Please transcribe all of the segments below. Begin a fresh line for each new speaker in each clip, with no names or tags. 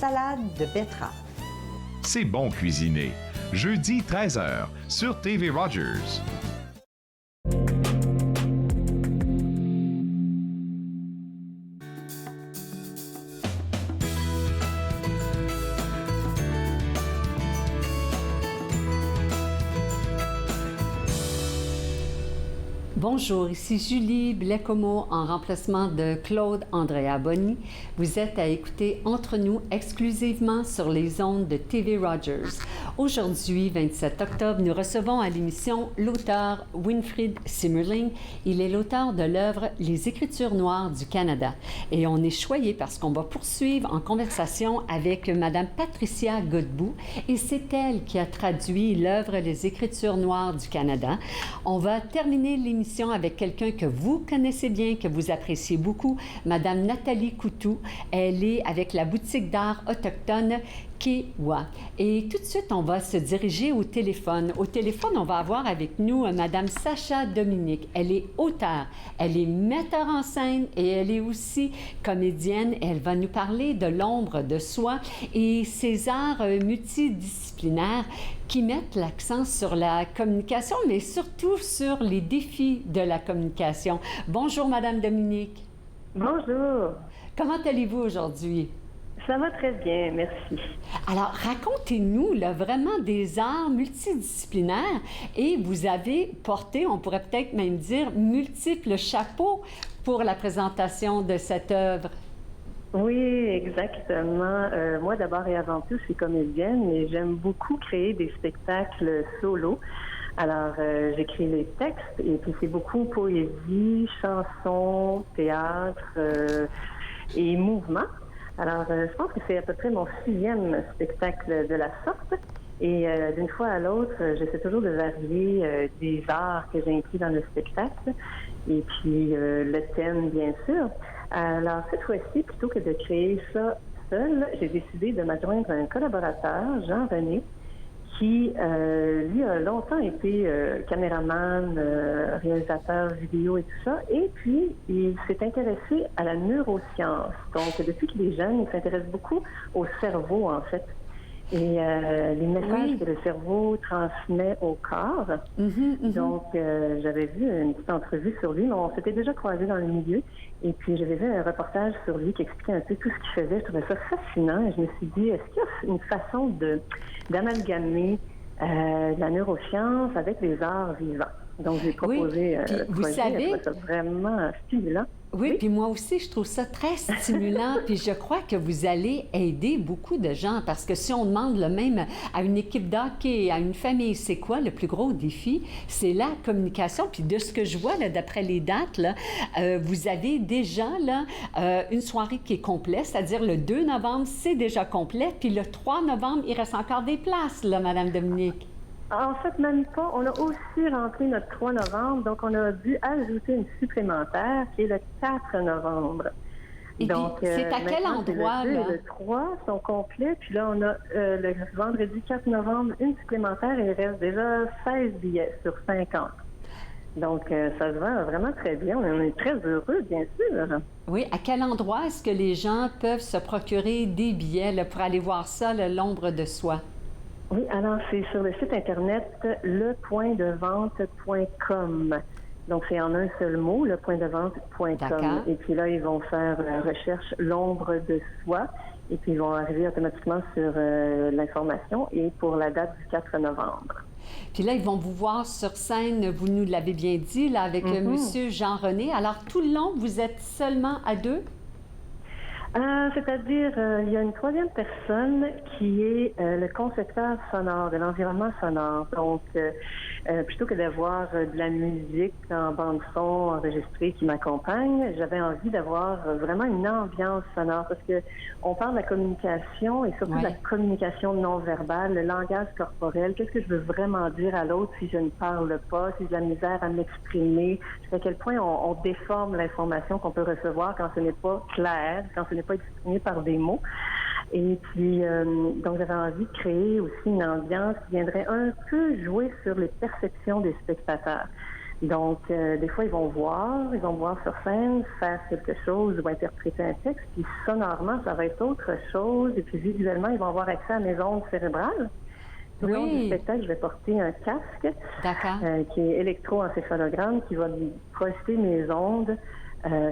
salade de betterave.
C'est bon cuisiner. Jeudi 13h sur TV Rogers.
Bonjour, ici Julie Blecomo en remplacement de Claude Andrea Boni. Vous êtes à écouter Entre nous exclusivement sur les ondes de TV Rogers. Aujourd'hui, 27 octobre, nous recevons à l'émission l'auteur Winfried Simmerling. Il est l'auteur de l'œuvre Les Écritures noires du Canada. Et on est choyé parce qu'on va poursuivre en conversation avec Madame Patricia Godbout. Et c'est elle qui a traduit l'œuvre Les Écritures noires du Canada. On va terminer l'émission avec quelqu'un que vous connaissez bien, que vous appréciez beaucoup, Madame Nathalie Coutou. Elle est avec la boutique d'art autochtone Kewa. Et tout de suite, on va se diriger au téléphone. Au téléphone, on va avoir avec nous Madame Sacha Dominique. Elle est auteure, elle est metteur en scène et elle est aussi comédienne. Elle va nous parler de l'ombre de soi et ces arts multidisciplinaires qui mettent l'accent sur la communication, mais surtout sur les défis de la communication. Bonjour, Madame Dominique.
Bonjour.
Comment allez-vous aujourd'hui?
Ça va très bien, merci.
Alors, racontez-nous là, vraiment des arts multidisciplinaires et vous avez porté, on pourrait peut-être même dire, multiples chapeaux pour la présentation de cette œuvre.
Oui, exactement. Moi, d'abord et avant tout, je suis comédienne et j'aime beaucoup créer des spectacles solo. Alors, j'écris les textes et puis c'est beaucoup poésie, chansons, théâtre et mouvement. Alors, je pense que c'est à peu près mon 6e spectacle de la sorte. Et d'une fois à l'autre, j'essaie toujours de varier des arts que j'inclus dans le spectacle. Et puis, le thème, bien sûr. Alors, cette fois-ci, plutôt que de créer ça seul, j'ai décidé de m'adjoindre à un collaborateur, Jean-René, qui, lui, a longtemps été caméraman, réalisateur vidéo et tout ça. Et puis, il s'est intéressé à la neuroscience. Donc, depuis qu'il est jeune, il s'intéresse beaucoup au cerveau, en fait. Et les messages que le cerveau transmet au corps. Donc, j'avais vu une petite entrevue sur lui, mais on s'était déjà croisés dans le milieu. Et puis, j'avais vu un reportage sur lui qui expliquait un peu tout ce qu'il faisait. Je trouvais ça fascinant. Et je me suis dit, est-ce qu'il y a une façon d'amalgamer la neuroscience avec les arts vivants? Donc, j'ai proposé
vous savez,
je trouve ça vraiment stimulant.
Oui, puis moi aussi, je trouve ça très stimulant. Puis je crois que vous allez aider beaucoup de gens parce que si on demande le même à une équipe d'hockey, à une famille, c'est quoi le plus gros défi? C'est la communication. Puis de ce que je vois, là, d'après les dates, là, vous avez déjà là, une soirée qui est complète, c'est-à-dire le 2 novembre, c'est déjà complet. Puis le 3 novembre, il reste encore des places, là, Madame Dominique.
En fait, même pas. On a aussi rempli notre 3 novembre, donc on a dû ajouter une supplémentaire qui est le 4 novembre.
Et donc, c'est à quel endroit,
le 2
là?
et le 3 sont complets, puis là, on a le vendredi 4 novembre une supplémentaire et il reste déjà 16 billets sur 50. Donc, ça se vend vraiment très bien. On est très heureux, bien sûr.
Oui, à quel endroit est-ce que les gens peuvent se procurer des billets là, pour aller voir ça, l'ombre de soi?
Oui, alors c'est sur le site internet lepointdevente.com. Donc c'est en un seul mot, lepointdevente.com. Et puis là, ils vont faire recherche l'ombre de soi et puis ils vont arriver automatiquement sur l'information et pour la date du 4 novembre.
Puis là, ils vont vous voir sur scène, vous nous l'avez bien dit, là, avec Monsieur Jean-René. Alors, tout le long, vous êtes seulement à deux?
C'est-à-dire, il y a une troisième personne qui est le concepteur sonore, de l'environnement sonore. Donc, plutôt que d'avoir de la musique en bande-son enregistrée qui m'accompagne, j'avais envie d'avoir vraiment une ambiance sonore parce que on parle de la communication et surtout de la communication non-verbale, le langage corporel. Qu'est-ce que je veux vraiment dire à l'autre si je ne parle pas, si j'ai de la misère à m'exprimer, à quel point on déforme l'information qu'on peut recevoir quand ce n'est pas clair, quand ce n'est pas exprimé par des mots. Et puis, donc j'avais envie de créer aussi une ambiance qui viendrait un peu jouer sur les perceptions des spectateurs. Donc, des fois, ils vont voir sur scène, faire quelque chose ou interpréter un texte, puis sonorement, ça va être autre chose, et puis visuellement, ils vont avoir accès à mes ondes cérébrales. Tout le long du spectacle, je vais porter un casque qui est électroencéphalogramme, qui va projeter mes ondes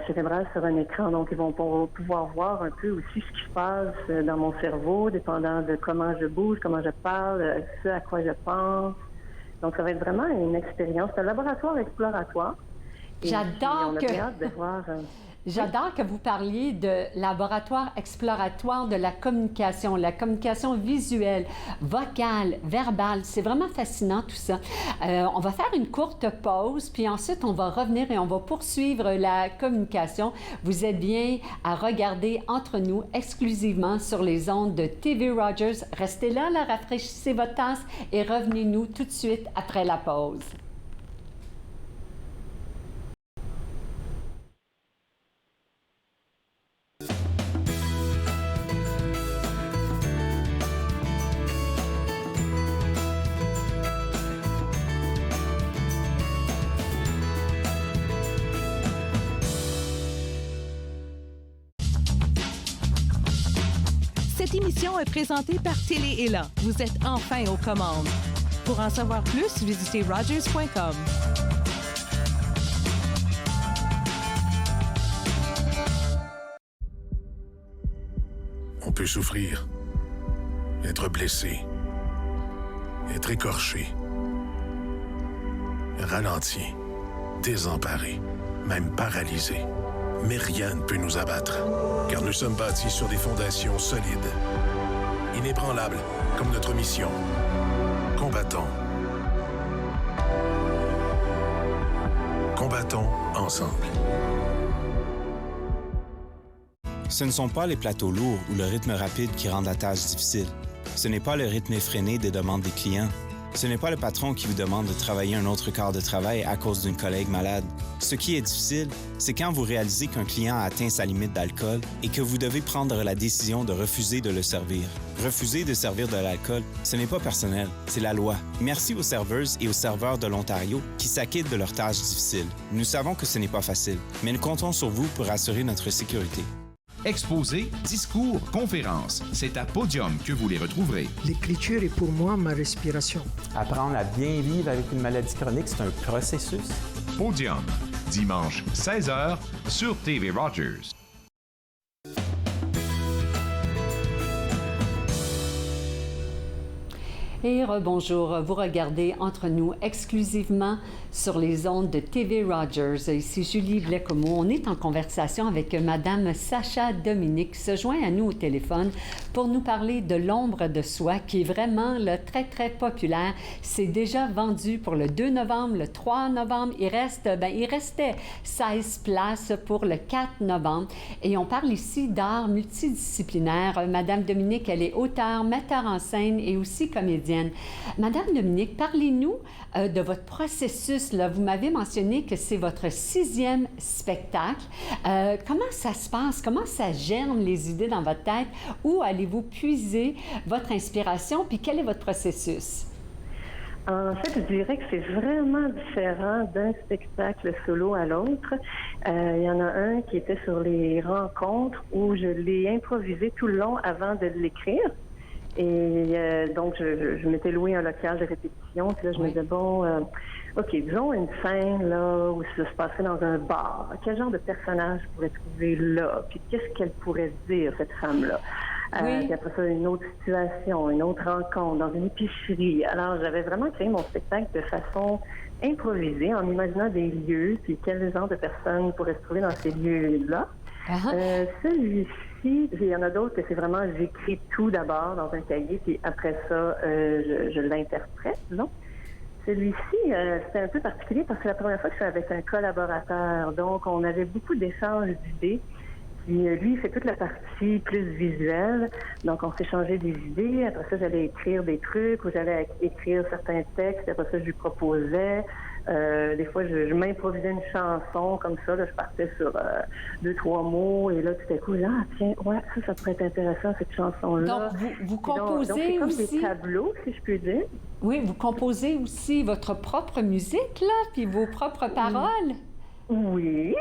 cérébrales sur un écran. Donc, ils vont pouvoir voir un peu aussi ce qui se passe dans mon cerveau, dépendant de comment je bouge, comment je parle, ce à quoi je pense. Donc, ça va être vraiment une expérience. C'est un laboratoire exploratoire.
J'adore que vous parliez de laboratoire exploratoire de la communication visuelle, vocale, verbale. C'est vraiment fascinant tout ça. On va faire une courte pause, puis ensuite on va revenir et on va poursuivre la communication. Vous êtes bien à regarder Entre nous exclusivement sur les ondes de TV Rogers. Restez là, rafraîchissez votre tasse et revenez-nous tout de suite après la pause.
Cette émission est présentée par Télé-Élan. Vous êtes enfin aux commandes. Pour en savoir plus, visitez rogers.com.
On peut souffrir, être blessé, être écorché, ralenti, désemparé, même paralysé. Mais rien ne peut nous abattre, car nous sommes bâtis sur des fondations solides, inébranlables comme notre mission. Combattons. Combattons ensemble.
Ce ne sont pas les plateaux lourds ou le rythme rapide qui rendent la tâche difficile. Ce n'est pas le rythme effréné des demandes des clients. Ce n'est pas le patron qui vous demande de travailler un autre quart de travail à cause d'une collègue malade. Ce qui est difficile, c'est quand vous réalisez qu'un client a atteint sa limite d'alcool et que vous devez prendre la décision de refuser de le servir. Refuser de servir de l'alcool, ce n'est pas personnel, c'est la loi. Merci aux serveuses et aux serveurs de l'Ontario qui s'acquittent de leurs tâches difficiles. Nous savons que ce n'est pas facile, mais nous comptons sur vous pour assurer notre sécurité.
Exposés, discours, conférences, c'est à Podium que vous les retrouverez.
L'écriture est pour moi ma respiration.
Apprendre à bien vivre avec une maladie chronique, c'est un processus.
Podium, dimanche 16h sur TV Rogers.
Et rebonjour, vous regardez Entre nous exclusivement sur les ondes de TV Rogers. Ici Julie Blais-Comeau. On est en conversation avec Madame Sacha Dominique qui se joint à nous au téléphone pour nous parler de l'ombre de soi qui est vraiment très, très populaire. C'est déjà vendu pour le 2 novembre, le 3 novembre. Il restait 16 places pour le 4 novembre. Et on parle ici d'art multidisciplinaire. Madame Dominique, elle est auteure, metteur en scène et aussi comédienne. Madame Dominique, parlez-nous de votre processus. Là. Vous m'avez mentionné que c'est votre 6e spectacle. Comment ça se passe? Comment ça germe les idées dans votre tête? Où allez-vous puiser votre inspiration? Puis quel est votre processus?
En fait, je dirais que c'est vraiment différent d'un spectacle solo à l'autre. Il y en a un qui était sur les rencontres où je l'ai improvisé tout le long avant de l'écrire. Et donc, je m'étais loué un local de répétition. Puis là, je me disais, OK, disons une scène là où ça se passait dans un bar. Quel genre de personnage je pourrais trouver là? Puis qu'est-ce qu'elle pourrait dire, cette femme-là? Puis après ça, une autre situation, une autre rencontre dans une épicerie. Alors, j'avais vraiment créé mon spectacle de façon improvisée, en imaginant des lieux, puis quel genre de personnes pourraient se trouver dans ces lieux-là. Celui-ci, il y en a d'autres que c'est vraiment, j'écris tout d'abord dans un cahier, puis après ça, je l'interprète, non? Celui-ci, c'était un peu particulier parce que c'est la première fois que je suis avec un collaborateur. Donc, on avait beaucoup d'échanges d'idées. Puis lui, il fait toute la partie plus visuelle. Donc, on s'échangeait des idées. Après ça, j'allais écrire des trucs ou j'allais écrire certains textes. Après ça, je lui proposais. Des fois, je m'improvisais une chanson comme ça. Là, je partais sur 2-3 mots et là, tout à coup, tiens, ouais, ça pourrait être intéressant, cette chanson-là.
Donc, vous composez
donc, c'est comme
aussi...
des tableaux, si je puis dire.
Oui, vous composez aussi votre propre musique, là, puis vos propres paroles.
Oui.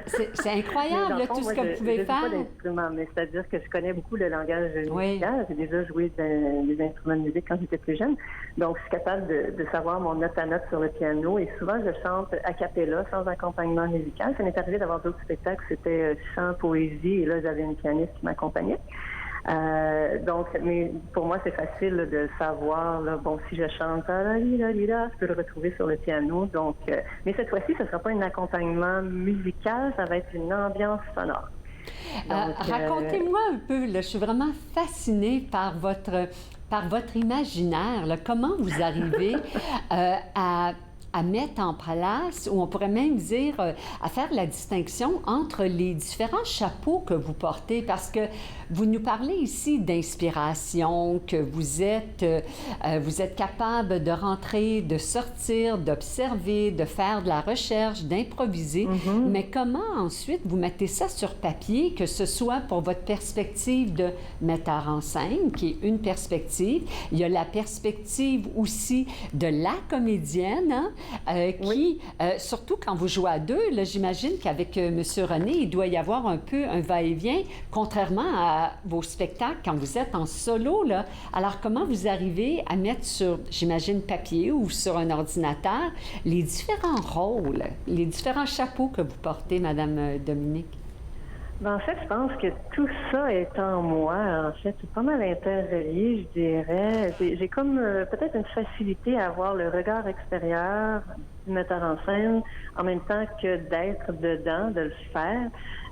C'est incroyable, là,
fond,
tout ce
moi,
que vous pouvez
je
faire.
joue pas d'instrument, mais c'est-à-dire que je connais beaucoup le langage
Oui.
musical. J'ai déjà joué des instruments de musique quand j'étais plus jeune. Donc, je suis capable de savoir mon note à note sur le piano. Et souvent, je chante a cappella, sans accompagnement musical. Ça m'est arrivé d'avoir d'autres spectacles. C'était chant, poésie. Et là, j'avais une pianiste qui m'accompagnait. Donc, mais pour moi, c'est facile là, de savoir, là, bon, si je chante, je peux le retrouver sur le piano. Donc, mais cette fois-ci, ce ne sera pas un accompagnement musical, ça va être une ambiance sonore. Donc,
racontez-moi un peu, là, je suis vraiment fascinée par votre imaginaire. Là, comment vous arrivez à mettre en place, ou on pourrait même dire, à faire la distinction entre les différents chapeaux que vous portez, parce que vous nous parlez ici d'inspiration, que vous êtes capable de rentrer, de sortir, d'observer, de faire de la recherche, d'improviser, mais comment ensuite vous mettez ça sur papier, que ce soit pour votre perspective de metteur en scène, qui est une perspective, il y a la perspective aussi de la comédienne, hein, qui, surtout quand vous jouez à deux, là, j'imagine qu'avec M. René, il doit y avoir un peu un va-et-vient, contrairement à vos spectacles quand vous êtes en solo, là. Alors, comment vous arrivez à mettre sur, j'imagine, papier ou sur un ordinateur, les différents rôles, les différents chapeaux que vous portez, Madame Dominique?
En fait, je pense que tout ça est en moi. En fait, c'est pas mal interrelié, je dirais. J'ai comme peut-être une facilité à avoir le regard extérieur du metteur en scène en même temps que d'être dedans, de le faire.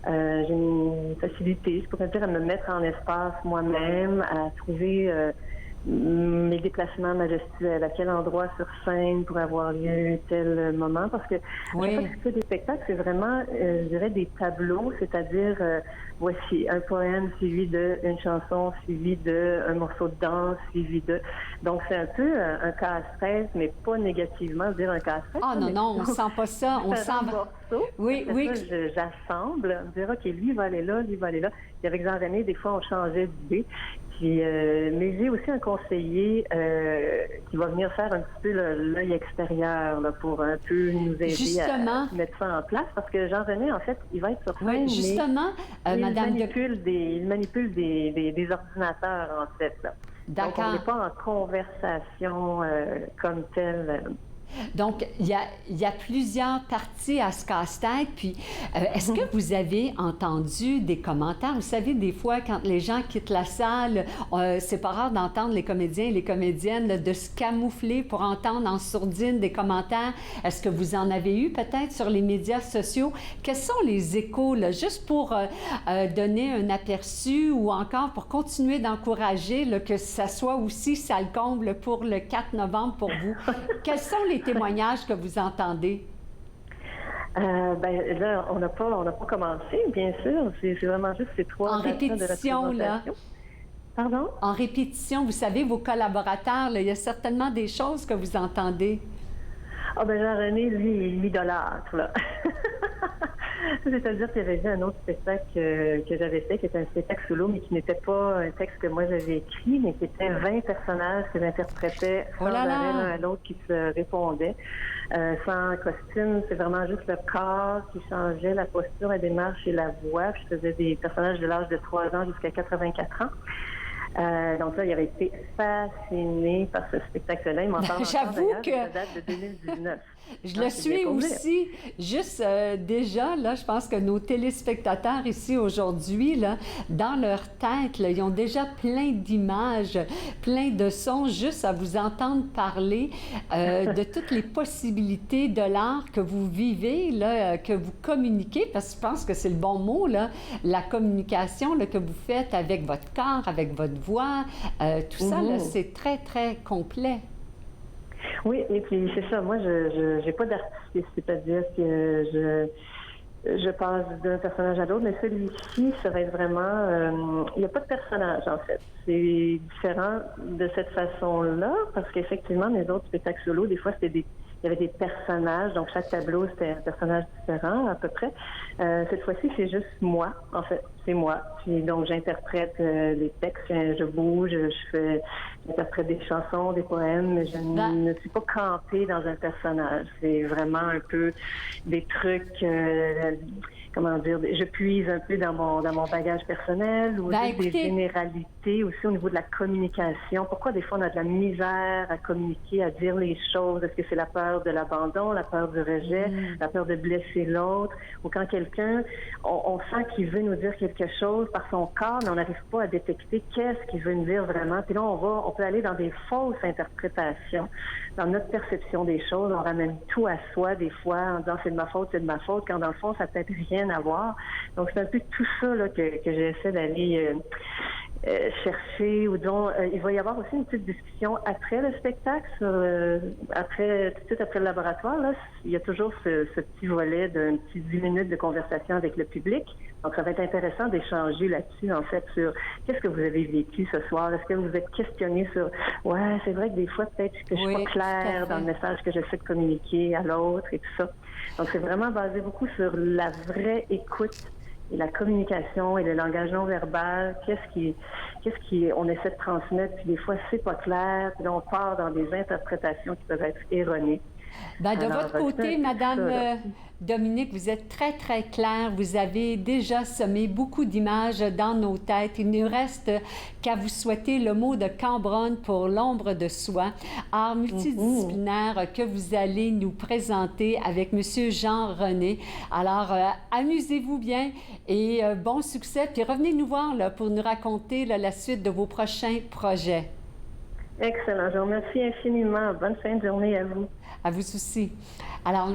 J'ai une facilité, je pourrais dire, à me mettre en espace moi-même, à trouver mes déplacements majestueux, à quel endroit sur scène pour avoir lieu tel moment, parce que chaque fois que je fais des spectacles, c'est vraiment, je dirais, des tableaux, c'est-à-dire, voici un poème suivi d'une chanson, suivi d'un morceau de danse, suivi de... Donc, c'est un peu un casse-tête, mais pas négativement, dire un casse-tête.
Ah non, on sent pas ça, on sent...
morceaux.
Oui.
Ça, j'assemble, on dirait, OK, lui va aller là, lui va aller là. Puis avec Jean-René, des fois, on changeait d'idée. Mais j'ai aussi un conseiller qui va venir faire un petit peu l'œil extérieur là, pour un peu nous aider à mettre ça en place. Parce que Jean-René, en fait, il va être sur scène,
oui, justement,
mais
Madame
il manipule des ordinateurs, en fait. Là.
D'accord.
Donc, on n'est pas en conversation comme telle.
Donc, il y a plusieurs parties à ce casse-tête. Puis, est-ce que vous avez entendu des commentaires? Vous savez, des fois, quand les gens quittent la salle, c'est pas rare d'entendre les comédiens et les comédiennes là, de se camoufler pour entendre en sourdine des commentaires. Est-ce que vous en avez eu peut-être sur les médias sociaux? Quels sont les échos, là, juste pour donner un aperçu ou encore pour continuer d'encourager là, que ça soit aussi ça le comble pour le 4 novembre pour vous? Quels sont les témoignages que vous entendez?
Là, on n'a pas commencé, bien sûr. C'est vraiment juste ces 3
en répétition, là.
Pardon?
En répétition, vous savez, vos collaborateurs, là, il y a certainement des choses que vous entendez.
Jean-René, lui, il m'idolâtre, là. C'est-à-dire qu'il y avait un autre spectacle que j'avais fait, qui était un spectacle solo, mais qui n'était pas un texte que moi j'avais écrit, mais qui était 20 personnages que j'interprétais sans arrêt l'un à l'autre qui se répondaient. Sans costume, c'est vraiment juste le corps qui changeait, la posture, la démarche et la voix. Puis je faisais des personnages de l'âge de 3 ans jusqu'à 84 ans. Donc là, il avait été fasciné par ce spectacle-là. Il m'en parle
J'avoue que
ça date de 2019.
Je le suis aussi. Juste déjà, là, je pense que nos téléspectateurs ici aujourd'hui, là, dans leur tête, là, ils ont déjà plein d'images, plein de sons, juste à vous entendre parler de toutes les possibilités de l'art que vous vivez, là, que vous communiquez, parce que je pense que c'est le bon mot, là, la communication là, que vous faites avec votre corps, avec votre voix, tout ça, là, c'est très, très complet.
Oui, et puis c'est ça. Moi, je n'ai pas d'artifice, c'est-à-dire que je passe d'un personnage à l'autre, mais celui-ci, ça va être vraiment... il n'y a pas de personnage, en fait. C'est différent de cette façon-là, parce qu'effectivement, mes autres spectacles solo, des fois, c'était il y avait des personnages, donc chaque tableau, c'était un personnage différent à peu près. Cette fois-ci, c'est juste moi, en fait, c'est moi. Puis, donc, j'interprète des textes, je bouge, j'interprète des chansons, des poèmes, mais je ne suis pas campée dans un personnage. C'est vraiment un peu des trucs... comment dire, je puise un peu dans mon bagage personnel ou des généralités aussi au niveau de la communication. Pourquoi des fois on a de la misère à communiquer, à dire les choses? Est-ce que c'est la peur de l'abandon, la peur du rejet, la peur de blesser l'autre? Ou quand quelqu'un, on sent qu'il veut nous dire quelque chose par son corps, mais on n'arrive pas à détecter qu'est-ce qu'il veut nous dire vraiment. Puis là, on peut aller dans des fausses interprétations. Dans notre perception des choses, on ramène tout à soi des fois en disant c'est de ma faute, quand dans le fond, ça peut-être rien à voir. Donc, c'est un peu tout ça là, que j'essaie d'aller chercher. Ou disons, il va y avoir aussi une petite discussion après le spectacle, tout de suite après le laboratoire. Là, il y a toujours ce petit volet d'un petit 10 minutes de conversation avec le public. Donc, ça va être intéressant d'échanger là-dessus, en fait, sur qu'est-ce que vous avez vécu ce soir. Est-ce que vous êtes questionné sur, ouais, c'est vrai que des fois, peut-être que je suis pas claire dans le message que j'essaie de communiquer à l'autre et tout ça. Donc, c'est vraiment basé beaucoup sur la vraie écoute et la communication et le langage non verbal. Qu'est-ce qui on essaie de transmettre, puis des fois, c'est pas clair, puis là, on part dans des interprétations qui peuvent être erronées.
Ben, de votre côté, Madame Dominique, vous êtes très, très claire. Vous avez déjà semé beaucoup d'images dans nos têtes. Il ne reste qu'à vous souhaiter le mot de Cambronne pour l'ombre de soi, art multidisciplinaire que vous allez nous présenter avec Monsieur Jean René. Alors, amusez-vous bien et bon succès. Puis revenez nous voir là, pour nous raconter là, la suite de vos prochains projets.
Excellent. Je vous remercie infiniment. Bonne fin de journée à vous.
À vous aussi. Alors,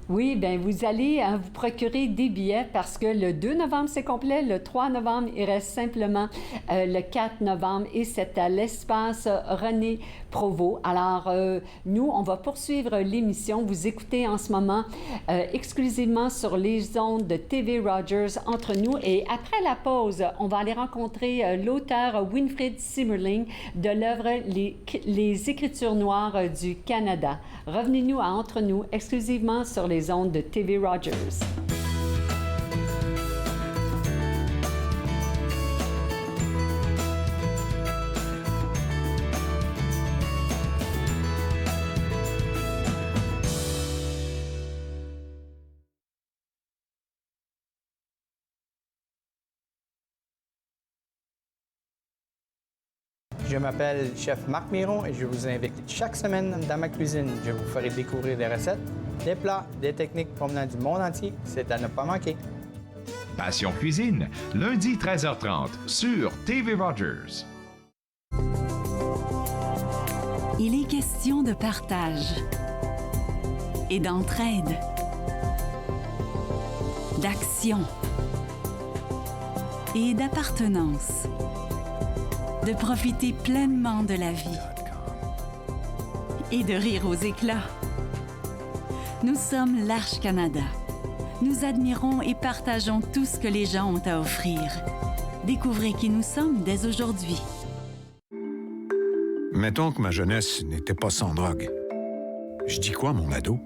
oui, bien, vous allez vous procurer des billets parce que le 2 novembre, c'est complet. Le 3 novembre, il reste simplement le 4 novembre et c'est à l'espace René Provost. Alors, nous, on va poursuivre l'émission. Vous écoutez en ce moment exclusivement sur les ondes de TV Rogers entre nous. Et après la pause, on va aller rencontrer l'auteur Winfried Simmerling de l'œuvre Les Écritures noires du Canada. Revenez-nous à Entre nous exclusivement sur les ondes de TV Rogers.
Je m'appelle Chef Marc Miron et je vous invite chaque semaine dans ma cuisine. Je vous ferai découvrir des recettes, des plats, des techniques provenant du monde entier. C'est à ne pas manquer.
Passion Cuisine, lundi 13h30 sur TV Rogers.
Il est question de partage et d'entraide, d'action et d'appartenance. De profiter pleinement de la vie et de rire aux éclats. Nous sommes l'Arche Canada. Nous admirons et partageons tout ce que les gens ont à offrir. Découvrez qui nous sommes dès aujourd'hui.
Mettons que ma jeunesse n'était pas sans drogue. Je dis quoi, mon ado?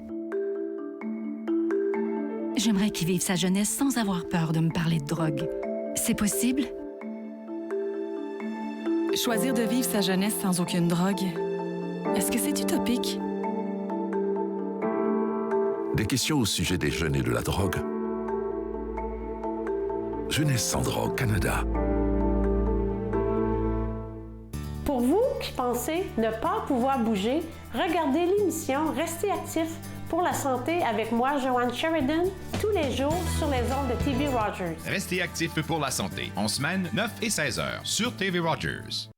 J'aimerais qu'il vive sa jeunesse sans avoir peur de me parler de drogue. C'est possible? Choisir de vivre sa jeunesse sans aucune drogue, est-ce que c'est utopique?
Des questions au sujet des jeunes et de la drogue. Jeunesse sans drogue, Canada.
Pour vous qui pensez ne pas pouvoir bouger, regardez l'émission Restez actifs pour la santé avec moi, Joanne Sheridan, tous les jours sur les ondes de TV Rogers.
Restez actifs pour la santé, en semaine 9 et 16 heures sur TV Rogers.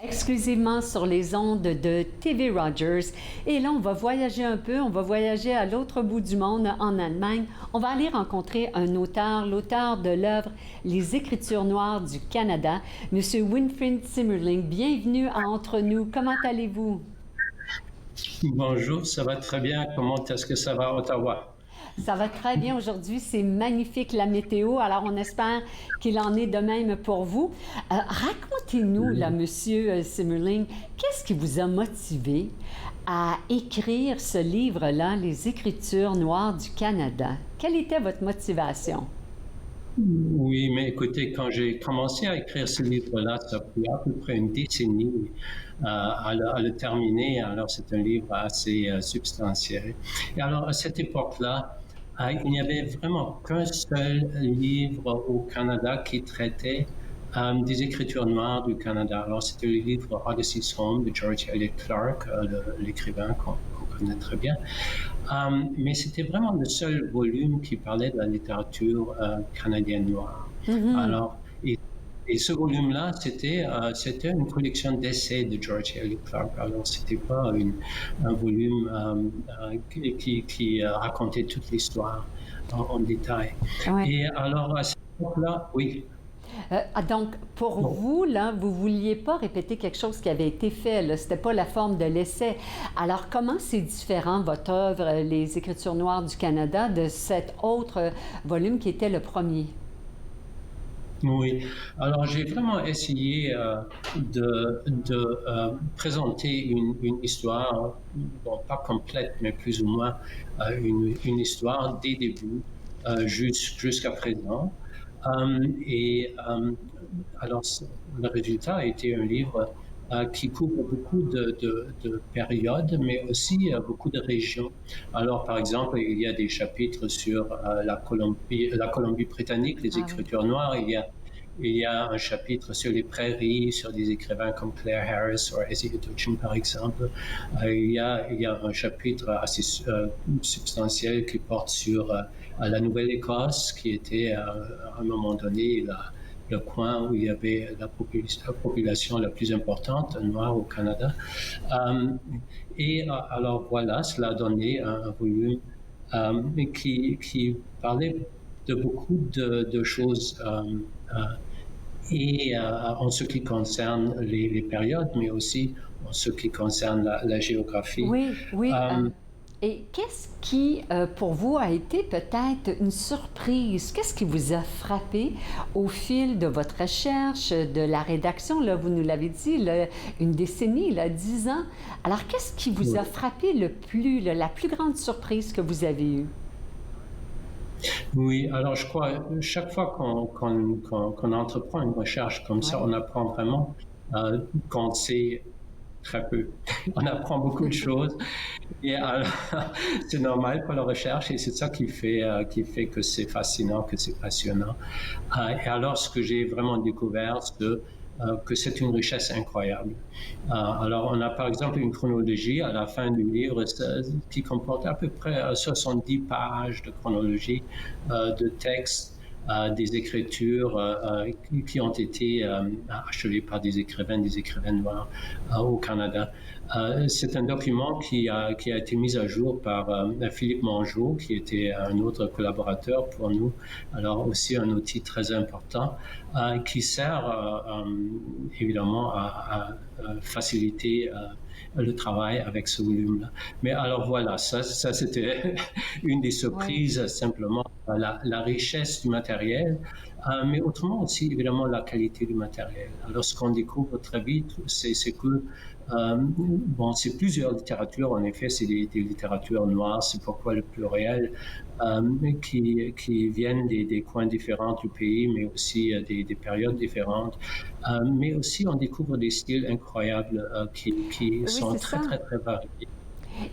Exclusivement sur les ondes de TV Rogers. Et là, on va voyager un peu, on va voyager à l'autre bout du monde, en Allemagne. On va aller rencontrer un auteur, l'auteur de l'œuvre Les Écritures noires du Canada, M. Winfried Simmerling. Bienvenue à Entre nous. Comment allez-vous?
Bonjour, ça va très bien. Comment est-ce que ça va à Ottawa?
Ça va très bien aujourd'hui. C'est magnifique la météo. Alors, on espère qu'il en est de même pour vous. Racontez-nous, là, Monsieur Simmerling, qu'est-ce qui vous a motivé à écrire ce livre-là, Les Écritures noires du Canada? Quelle était votre motivation?
Oui, mais écoutez, quand j'ai commencé à écrire ce livre-là, ça a pris à peu près une décennie à le terminer. Alors, c'est un livre assez substantiel. Et alors, à cette époque-là, il n'y avait vraiment qu'un seul livre au Canada qui traitait des écritures noires du Canada. Alors, c'était le livre Odyssey's Home de George Eliot Clarke, l'écrivain qu'on connaît très bien. Mais c'était vraiment le seul volume qui parlait de la littérature canadienne noire. Alors, et ce volume-là, c'était une collection d'essais de George Eliot Clarke. Alors, c'était pas un volume qui racontait toute l'histoire en détail.
Ouais.
Et alors, à cette époque-là, oui.
Donc, pour vous, là, vous ne vouliez pas répéter quelque chose qui avait été fait. Ce n'était pas la forme de l'essai. Alors, comment c'est différent, votre œuvre, Les Écritures noires du Canada, de cet autre volume qui était le premier?
Oui, alors j'ai vraiment essayé de présenter une histoire, bon, pas complète, mais plus ou moins une histoire des débuts jusqu'à présent. Alors, le résultat a été un livre qui couvre beaucoup de périodes, mais aussi beaucoup de régions. Alors, par exemple, il y a des chapitres sur la Colombie-Britannique, les écritures noires. Il y a un chapitre sur les prairies, sur des écrivains comme Claire Harris ou Ezzy Hutchin, par exemple. Il y a un chapitre assez substantiel qui porte sur la Nouvelle-Écosse, qui était à un moment donné le coin où il y avait la population la plus importante noire au Canada. Alors voilà, cela a donné un volume qui parlait de beaucoup de choses en ce qui concerne les périodes, mais aussi en ce qui concerne la géographie.
Oui. Et qu'est-ce qui, pour vous, a été peut-être une surprise? Qu'est-ce qui vous a frappé au fil de votre recherche, de la rédaction? Là, vous nous l'avez dit, là, une décennie, là, 10 ans. Alors, qu'est-ce qui vous a frappé le plus, la plus grande surprise que vous avez eue?
Oui, alors je crois chaque fois qu'on entreprend une recherche comme ça, on apprend vraiment qu'on sait très peu. On apprend beaucoup de choses et alors, c'est normal pour la recherche et c'est ça qui fait que c'est fascinant, que c'est passionnant. Et alors, ce que j'ai vraiment découvert, c'est que c'est une richesse incroyable. Alors, on a par exemple une chronologie à la fin du livre qui comporte à peu près 70 pages de chronologie de textes, des écritures qui ont été achevées par des écrivains noirs au Canada. C'est un document qui a été mis à jour par Philippe Mongeau, qui était un autre collaborateur pour nous, alors aussi un outil très important qui sert évidemment à faciliter le travail avec ce volume-là. Mais alors voilà, ça c'était une des surprises, simplement la richesse du matériel, mais autrement aussi évidemment la qualité du matériel. Alors ce qu'on découvre très vite, c'est que c'est plusieurs littératures, en effet, c'est des littératures noires, c'est pourquoi le pluriel, qui viennent des coins différents du pays, mais aussi des périodes différentes. Mais aussi, on découvre des styles incroyables qui sont très, très, très variés.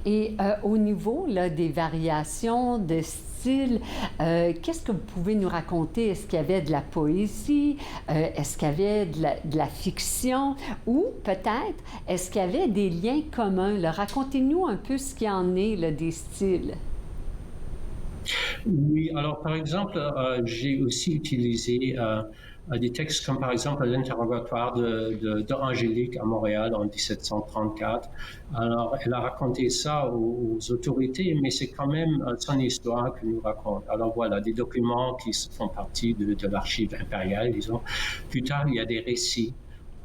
Et au niveau là, des variations de style, qu'est-ce que vous pouvez nous raconter? Est-ce qu'il y avait de la poésie? Est-ce qu'il y avait de la fiction? Ou peut-être, est-ce qu'il y avait des liens communs? Là? Racontez-nous un peu ce qu'il y en est là, des styles.
Oui, alors par exemple, j'ai aussi utilisé des textes comme par exemple l'interrogatoire d'Angélique à Montréal en 1734. Alors, elle a raconté ça aux autorités, mais c'est quand même son histoire que nous raconte. Alors voilà, des documents qui font partie de l'archive impériale, disons. Plus tard, il y a des récits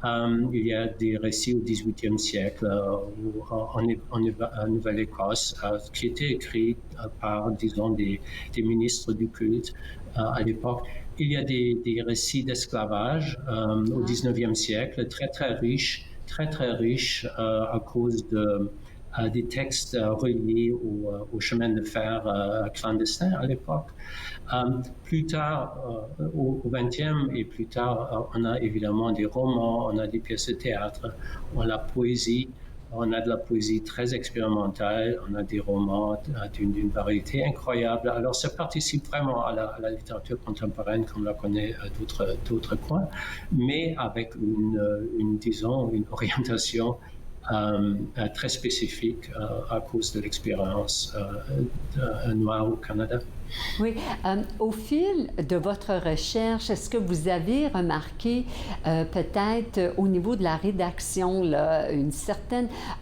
Il y a des récits au 18e siècle en Nouvelle-Écosse qui étaient écrits par, disons, des ministres du culte à l'époque. Il y a des récits d'esclavage au 19e siècle, très riches à cause des textes reliés au chemin de fer clandestin à l'époque. Plus tard, au 20e et plus tard, on a évidemment des romans, on a des pièces de théâtre, on a la poésie, on a de la poésie très expérimentale, on a des romans d'une variété incroyable. Alors ça participe vraiment à la littérature contemporaine comme on la connaît d'autres coins, mais avec une orientation très spécifique à cause de l'expérience noire au Canada.
Oui. Au fil de votre recherche, est-ce que vous avez remarqué peut-être au niveau de la rédaction là,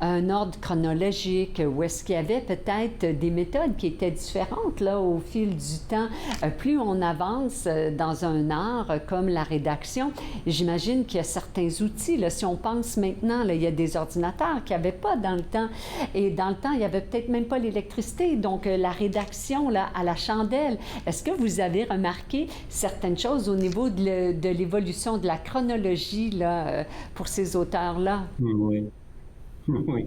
un ordre chronologique ou est-ce qu'il y avait peut-être des méthodes qui étaient différentes là, au fil du temps? Plus on avance dans un art comme la rédaction, j'imagine qu'il y a certains outils. Là, si on pense maintenant, là, il y a des ordinateurs qu'il n'y avait pas dans le temps. Et dans le temps, il n'y avait peut-être même pas l'électricité. Donc, la rédaction là, à la chandelle. Est-ce que vous avez remarqué certaines choses au niveau de l'évolution de la chronologie là, pour ces auteurs-là?
Oui. Oui,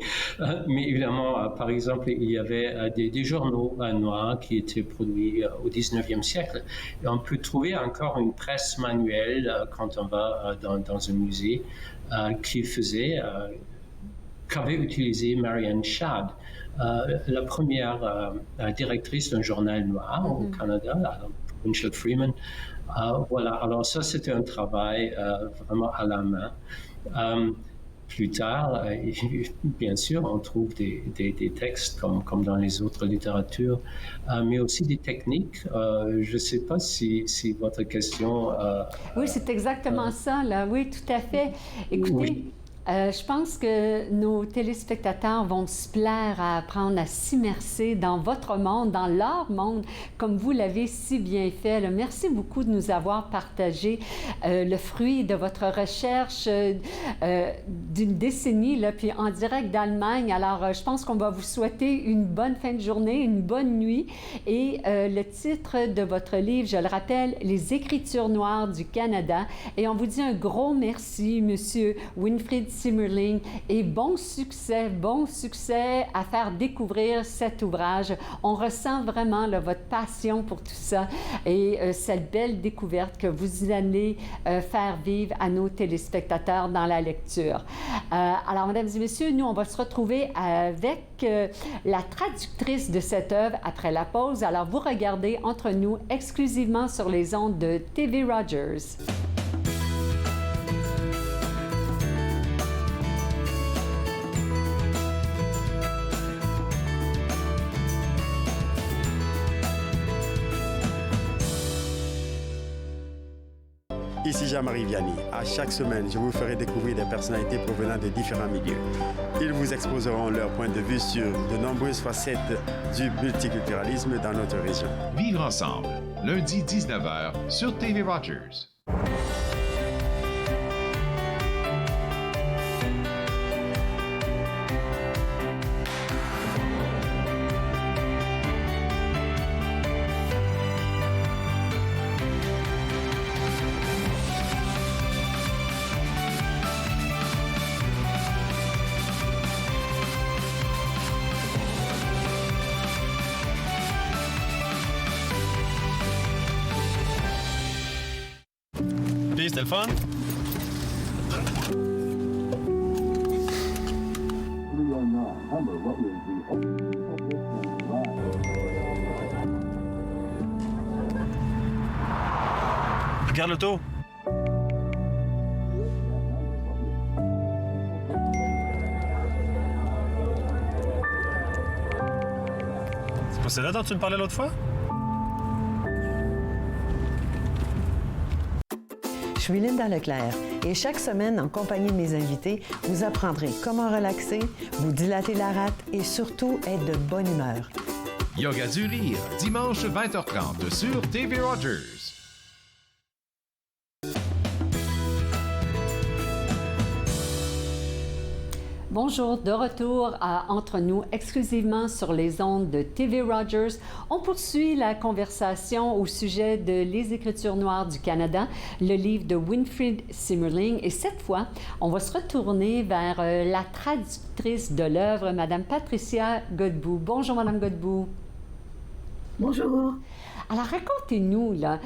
mais évidemment, par exemple, il y avait des journaux noirs qui étaient produits au 19e siècle. Et on peut trouver encore une presse manuelle quand on va dans un musée qu'avait utilisé Marianne Shadd, la première directrice d'un journal noir au Canada, Winchell Freeman. Voilà, alors ça, c'était un travail vraiment à la main. Plus tard, bien sûr, on trouve des textes comme dans les autres littératures, mais aussi des techniques. Je ne sais pas si votre question...
oui, c'est exactement ça, là. Oui, tout à fait. Écoutez... Oui. Je pense que nos téléspectateurs vont se plaire à apprendre à s'immerser dans votre monde, dans leur monde, comme vous l'avez si bien fait. Là, merci beaucoup de nous avoir partagé le fruit de votre recherche d'une décennie, là, puis en direct d'Allemagne. Alors, je pense qu'on va vous souhaiter une bonne fin de journée, une bonne nuit. Et le titre de votre livre, je le rappelle, Les Écritures noires du Canada. Et on vous dit un gros merci, Monsieur Winfried Simmerling, et bon succès à faire découvrir cet ouvrage. On ressent vraiment là, votre passion pour tout ça et cette belle découverte que vous allez faire vivre à nos téléspectateurs dans la lecture. Alors, mesdames et messieurs, nous, on va se retrouver avec la traductrice de cette œuvre après la pause. Alors, vous regardez Entre nous exclusivement sur les ondes de TV Rogers.
Ici Jean-Marie Vianney. À chaque semaine, je vous ferai découvrir des personnalités provenant de différents milieux. Ils vous exposeront leur point de vue sur de nombreuses facettes du multiculturalisme dans notre région.
Vivre ensemble, lundi 19h sur TV Rogers.
C'était le fun? Regarde l'auto. C'est pas celle-là dont tu me parlais l'autre fois?
Je suis Linda Leclerc et chaque semaine, en compagnie de mes invités, vous apprendrez comment relaxer, vous dilater la rate et surtout être de bonne humeur.
Yoga du rire, dimanche 20h30 sur TV Rogers.
Bonjour, de retour à Entre nous, exclusivement sur les ondes de TV Rogers. On poursuit la conversation au sujet de Les Écritures noires du Canada, le livre de Winfried Simmerling. Et cette fois, on va se retourner vers la traductrice de l'œuvre, Madame Patricia Godbout. Bonjour, Madame Godbout.
Bonjour.
Alors, racontez-nous, là.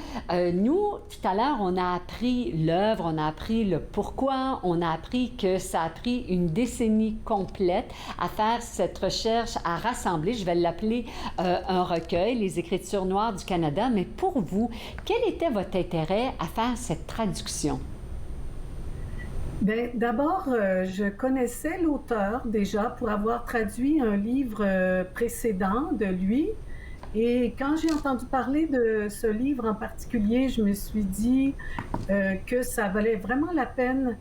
Nous, tout à l'heure, on a appris l'œuvre, on a appris le pourquoi, on a appris que ça a pris une décennie complète à faire cette recherche, à rassembler, je vais l'appeler un recueil, Les Écritures noires du Canada. Mais pour vous, quel était votre intérêt à faire cette traduction?
Bien, d'abord, je connaissais l'auteur déjà pour avoir traduit un livre précédent de lui. Et quand j'ai entendu parler de ce livre en particulier, je me suis dit que ça valait vraiment la peine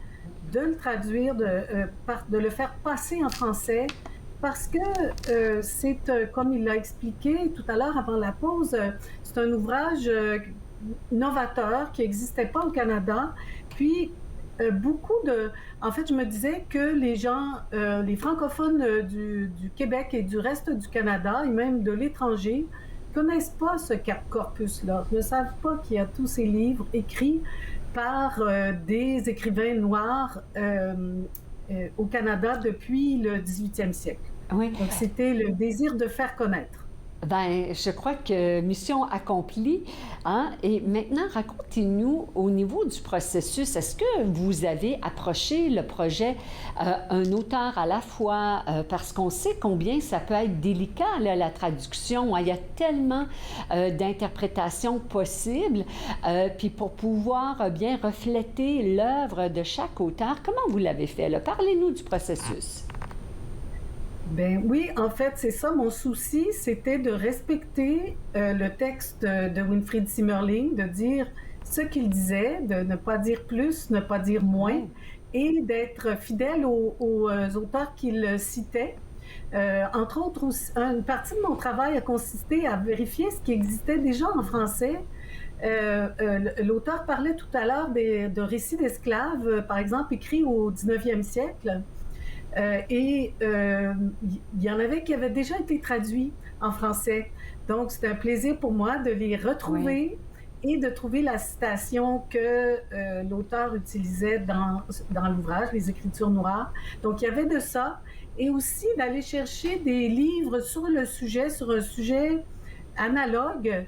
de le traduire, de le faire passer en français, parce que c'est, comme il l'a expliqué tout à l'heure avant la pause, c'est un ouvrage novateur qui n'existait pas au Canada. Puis, En fait, je me disais que les gens, les francophones du Québec et du reste du Canada, et même de l'étranger, connaissent pas ce corpus-là, ne savent pas qu'il y a tous ces livres écrits par des écrivains noirs au Canada depuis le 18e siècle.
Oui.
Donc, c'était le désir de faire connaître.
Bien, je crois que mission accomplie. Hein? Et maintenant, racontez-nous au niveau du processus. Est-ce que vous avez approché le projet un auteur à la fois? Parce qu'on sait combien ça peut être délicat, là, la traduction. Il y a tellement d'interprétations possibles. Puis pour pouvoir bien refléter l'œuvre de chaque auteur, comment vous l'avez fait? Là? Parlez-nous du processus.
Ben oui, en fait, c'est ça mon souci, c'était de respecter le texte de Winfried Simmerling, de dire ce qu'il disait, de ne pas dire plus, ne pas dire moins, et d'être fidèle aux auteurs qu'il citait. Entre autres, une partie de mon travail a consisté à vérifier ce qui existait déjà en français. L'auteur parlait tout à l'heure de récits d'esclaves, par exemple, écrits au 19e siècle. Il y en avait qui avaient déjà été traduits en français. Donc, c'est un plaisir pour moi de les retrouver et de trouver la citation que l'auteur utilisait dans l'ouvrage, Les Écritures noires. Donc, il y avait de ça. Et aussi d'aller chercher des livres sur le sujet, sur un sujet analogue,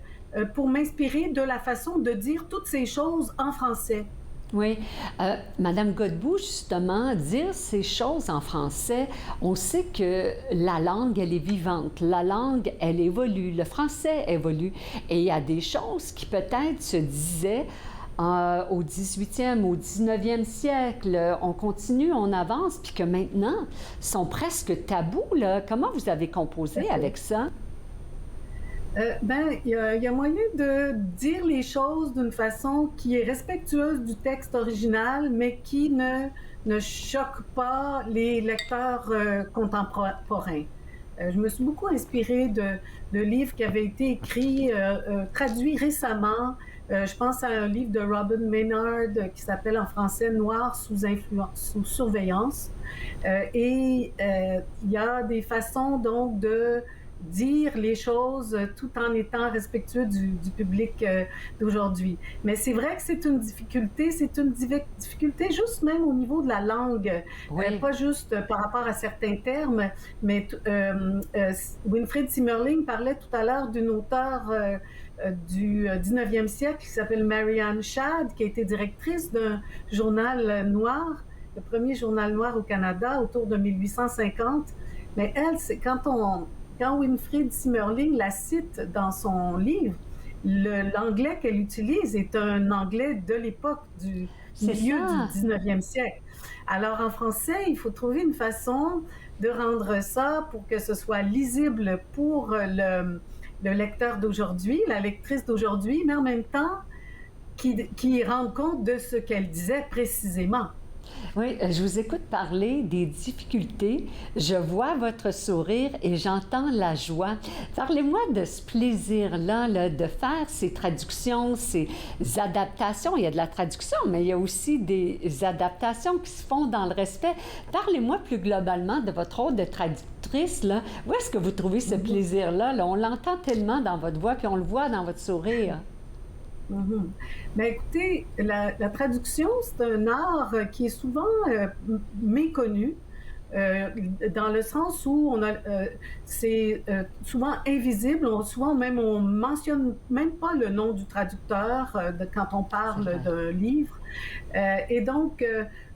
pour m'inspirer de la façon de dire toutes ces choses en français.
Oui. Madame Godbout, justement, dire ces choses en français, on sait que la langue, elle est vivante. La langue, elle évolue. Le français évolue. Et il y a des choses qui peut-être se disaient au 18e, au 19e siècle. On continue, on avance, puis que maintenant, sont presque tabous, là. Comment vous avez composé avec ça?
Il y a moyen de dire les choses d'une façon qui est respectueuse du texte original, mais qui ne choque pas les lecteurs contemporains. Je me suis beaucoup inspirée de livres qui avaient été écrits, traduits récemment. Je pense à un livre de Robin Maynard qui s'appelle en français « Noir sous surveillance ». Il y a des façons donc de dire les choses tout en étant respectueux du public d'aujourd'hui. Mais c'est vrai que c'est une difficulté juste même au niveau de la langue, pas juste par rapport à certains termes, mais Winfried Simmerling parlait tout à l'heure d'une auteure du 19e siècle qui s'appelle Marianne Shad, qui a été directrice d'un journal noir, le premier journal noir au Canada autour de 1850. Mais elle, c'est quand Winfried Simmerling la cite dans son livre, l'anglais qu'elle utilise est un anglais de l'époque du milieu du 19e siècle. Alors en français, il faut trouver une façon de rendre ça pour que ce soit lisible pour le lecteur d'aujourd'hui, la lectrice d'aujourd'hui, mais en même temps qui rende compte de ce qu'elle disait précisément.
Oui, je vous écoute parler des difficultés, je vois votre sourire et j'entends la joie. Parlez-moi de ce plaisir-là, là, de faire ces traductions, ces adaptations. Il y a de la traduction, mais il y a aussi des adaptations qui se font dans le respect. Parlez-moi plus globalement de votre rôle de traductrice. Là. Où est-ce que vous trouvez ce plaisir-là? Là? On l'entend tellement dans votre voix, puis on le voit dans votre sourire.
Bien, écoutez, la traduction, c'est un art qui est souvent méconnu, dans le sens où c'est souvent invisible. Souvent, même, on mentionne même pas le nom du traducteur quand on parle d'un livre. Et donc,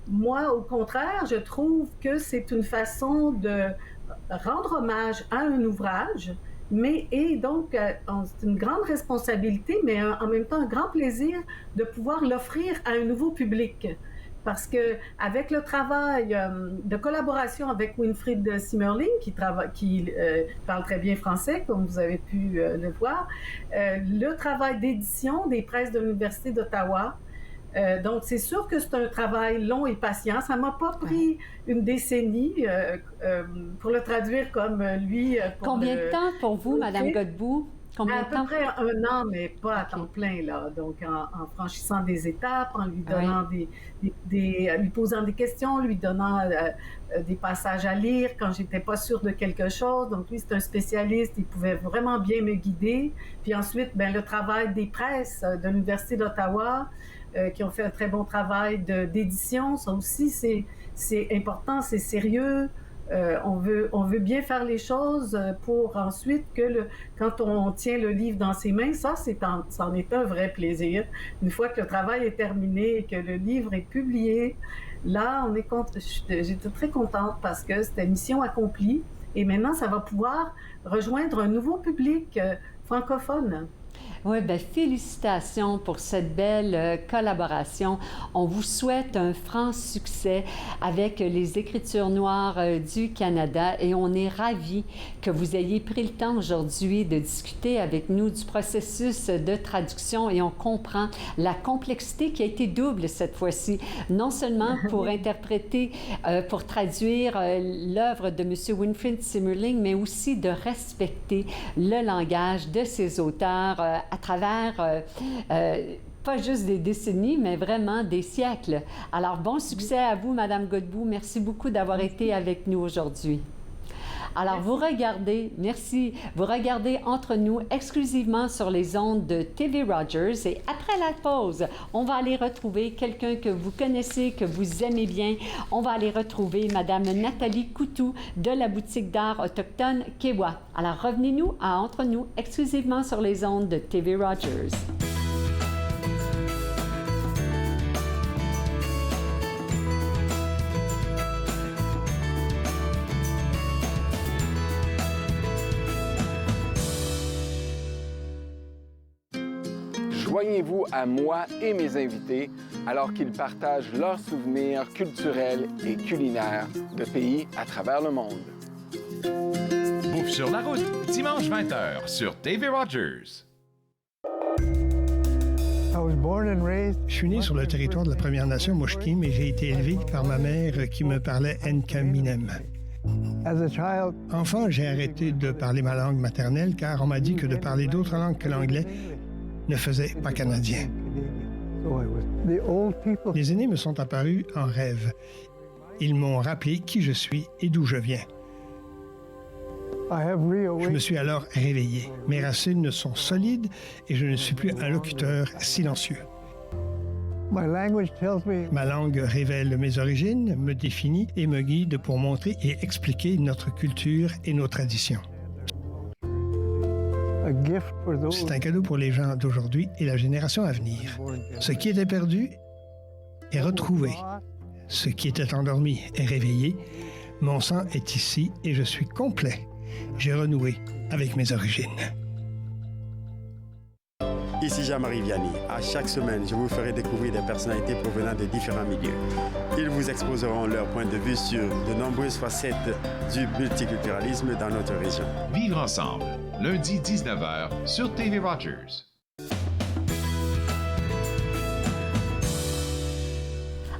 moi, au contraire, je trouve que c'est une façon de rendre hommage à un ouvrage, et donc, c'est une grande responsabilité, mais en même temps un grand plaisir de pouvoir l'offrir à un nouveau public. Parce que avec le travail de collaboration avec Winfried Simmerling, qui parle très bien français, comme vous avez pu le voir, le travail d'édition des presses de l'Université d'Ottawa. Donc, c'est sûr que c'est un travail long et patient. Ça ne m'a pas pris une décennie pour le traduire comme lui.
Combien de temps pour vous, Mme Godbout?
À peu près 1 an, mais pas à temps plein, là. Donc, en franchissant des étapes, en lui donnant lui posant des questions, lui donnant des passages à lire quand j'étais pas sûre de quelque chose. Donc, lui, c'est un spécialiste, il pouvait vraiment bien me guider. Puis ensuite, le travail des presses de l'Université d'Ottawa, qui ont fait un très bon travail d'édition. Ça aussi, c'est important, c'est sérieux. On veut bien faire les choses pour ensuite quand on tient le livre dans ses mains, ça en est un vrai plaisir. Une fois que le travail est terminé et que le livre est publié, là, j'étais très contente parce que c'était mission accomplie et maintenant, ça va pouvoir rejoindre un nouveau public francophone.
Oui, bien, félicitations pour cette belle collaboration. On vous souhaite un franc succès avec les Écritures noires du Canada et on est ravis que vous ayez pris le temps aujourd'hui de discuter avec nous du processus de traduction et on comprend la complexité qui a été double cette fois-ci, non seulement pour interpréter, pour traduire l'œuvre de M. Winfried Simmerling, mais aussi de respecter le langage de ses auteurs à travers pas juste des décennies, mais vraiment des siècles. Alors, bon succès à vous, Madame Godbout. Merci beaucoup d'avoir été avec nous aujourd'hui. Alors, vous regardez Entre nous exclusivement sur les ondes de TV Rogers et après la pause, on va aller retrouver quelqu'un que vous connaissez, que vous aimez bien. On va aller retrouver Madame Nathalie Coutou de la boutique d'art autochtone Kewa. Alors, revenez-nous à Entre nous exclusivement sur les ondes de TV Rogers.
Joignez-vous à moi et mes invités alors qu'ils partagent leurs souvenirs culturels et culinaires de pays à travers le monde.
Bouffe sur la route, dimanche 20h sur TV Rogers.
Je suis né sur le territoire de la Première Nation Musqueam mais j'ai été élevé par ma mère qui me parlait Nkaminem. Enfant, j'ai arrêté de parler ma langue maternelle car on m'a dit que de parler d'autres langues que l'anglais ne faisait pas canadien. Les aînés me sont apparus en rêve. Ils m'ont rappelé qui je suis et d'où je viens. Je me suis alors réveillé. Mes racines sont solides et je ne suis plus un locuteur silencieux. Ma langue révèle mes origines, me définit et me guide pour montrer et expliquer notre culture et nos traditions. C'est un cadeau pour les gens d'aujourd'hui et la génération à venir. Ce qui était perdu est retrouvé. Ce qui était endormi est réveillé. Mon sang est ici et je suis complet. J'ai renoué avec mes origines.
Ici Jean-Marie Vianney. À chaque semaine, je vous ferai découvrir des personnalités provenant de différents milieux. Ils vous exposeront leur point de vue sur de nombreuses facettes du multiculturalisme dans notre région.
Vivre ensemble, lundi 19h sur TV Rogers.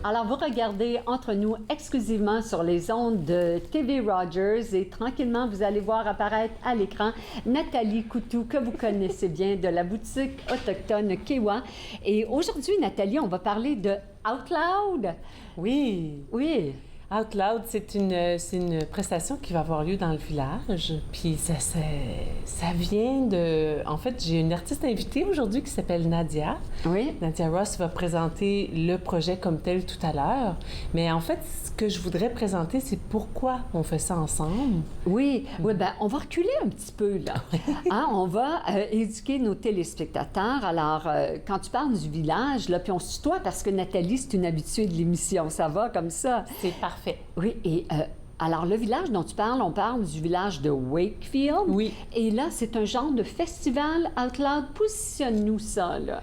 Alors, vous regardez Entre nous exclusivement sur les ondes de TV Rogers et tranquillement, vous allez voir apparaître à l'écran Nathalie Coutu, que vous connaissez bien de la boutique autochtone Kewa. Et aujourd'hui, Nathalie, on va parler de Out Loud.
Oui.
Oui.
Out Loud, c'est une prestation qui va avoir lieu dans le village. Puis ça vient de... En fait, j'ai une artiste invitée aujourd'hui qui s'appelle Nadia.
Oui.
Nadia Ross va présenter le projet comme tel tout à l'heure. Mais en fait, ce que je voudrais présenter, c'est pourquoi on fait ça ensemble.
Oui, oui, bien, on va reculer un petit peu, là. Hein, on va éduquer nos téléspectateurs. Alors, quand tu parles du village, là, puis on se tutoie parce que Nathalie, c'est une habituée de l'émission. Ça va comme ça?
C'est parfait.
Oui, et alors le village dont tu parles, on parle du village de Wakefield.
Oui.
Et là, c'est un genre de festival Out Loud. Positionne-nous ça, là.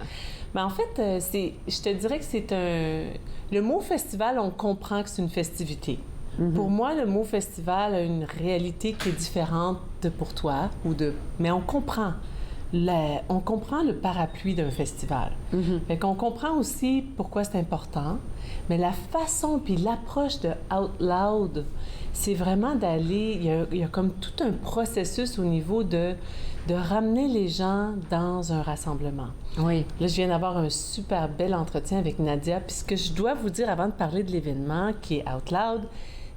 Bien, en fait, je te dirais que c'est un... Le mot festival, on comprend que c'est une festivité. Mm-hmm. Pour moi, le mot festival a une réalité qui est différente pour toi, mais on comprend. On comprend le parapluie d'un festival. Mm-hmm. Fait qu'on comprend aussi pourquoi c'est important, mais la façon puis l'approche de Out Loud, c'est vraiment d'aller... Il y a comme tout un processus au niveau de ramener les gens dans un rassemblement.
Oui.
Là, je viens d'avoir un super bel entretien avec Nadia, puis ce que je dois vous dire avant de parler de l'événement qui est Out Loud,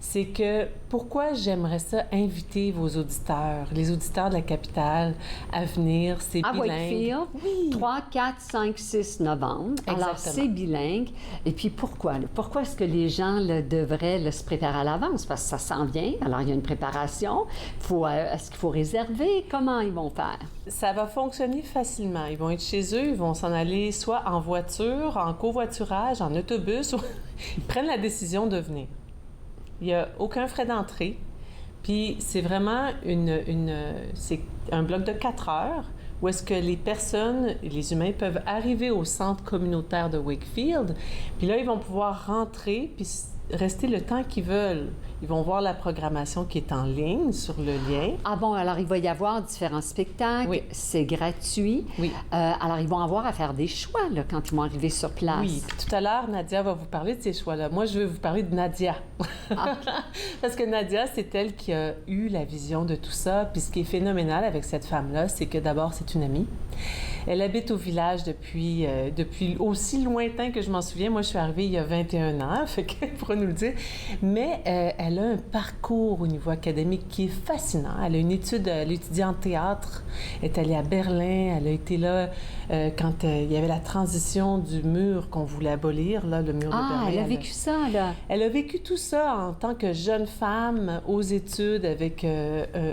c'est que pourquoi j'aimerais ça inviter vos auditeurs, les auditeurs de la capitale, à venir. C'est bilingue.
À Wakefield, oui. 3, 4, 5, 6 novembre.
Exactement.
Alors, c'est bilingue. Et puis, pourquoi? Pourquoi est-ce que les gens devraient se préparer à l'avance? Parce que ça s'en vient. Alors, il y a une préparation. Est-ce qu'il faut réserver? Comment ils vont faire?
Ça va fonctionner facilement. Ils vont être chez eux, ils vont s'en aller soit en voiture, en covoiturage, en autobus, ou ils prennent la décision de venir. Il n'y a aucun frais d'entrée. Puis c'est vraiment c'est un bloc de 4 heures où est-ce que les personnes, les humains, peuvent arriver au centre communautaire de Wakefield. Puis là, ils vont pouvoir rentrer puis rester le temps qu'ils veulent. Ils vont voir la programmation qui est en ligne sur le lien.
Ah bon, alors il va y avoir différents spectacles.
Oui.
C'est gratuit.
Oui.
Alors ils vont avoir à faire des choix là, quand ils vont arriver sur place.
Oui. Puis tout à l'heure, Nadia va vous parler de ces choix-là. Moi, je vais vous parler de Nadia. Ah. Parce que Nadia, c'est elle qui a eu la vision de tout ça. Puis ce qui est phénoménal avec cette femme-là, c'est que d'abord, c'est une amie. Elle habite au village depuis aussi lointain que je m'en souviens. Moi, je suis arrivée il y a 21 ans, fait qu'elle pourra nous le dire. Mais elle a un parcours au niveau académique qui est fascinant. Elle a une étude, elle étudie en théâtre. Elle est allée à Berlin. Elle a été là quand il y avait la transition du mur qu'on voulait abolir, là, le mur de Berlin.
Ah, elle a vécu ça, là.
Elle a vécu tout ça en tant que jeune femme aux études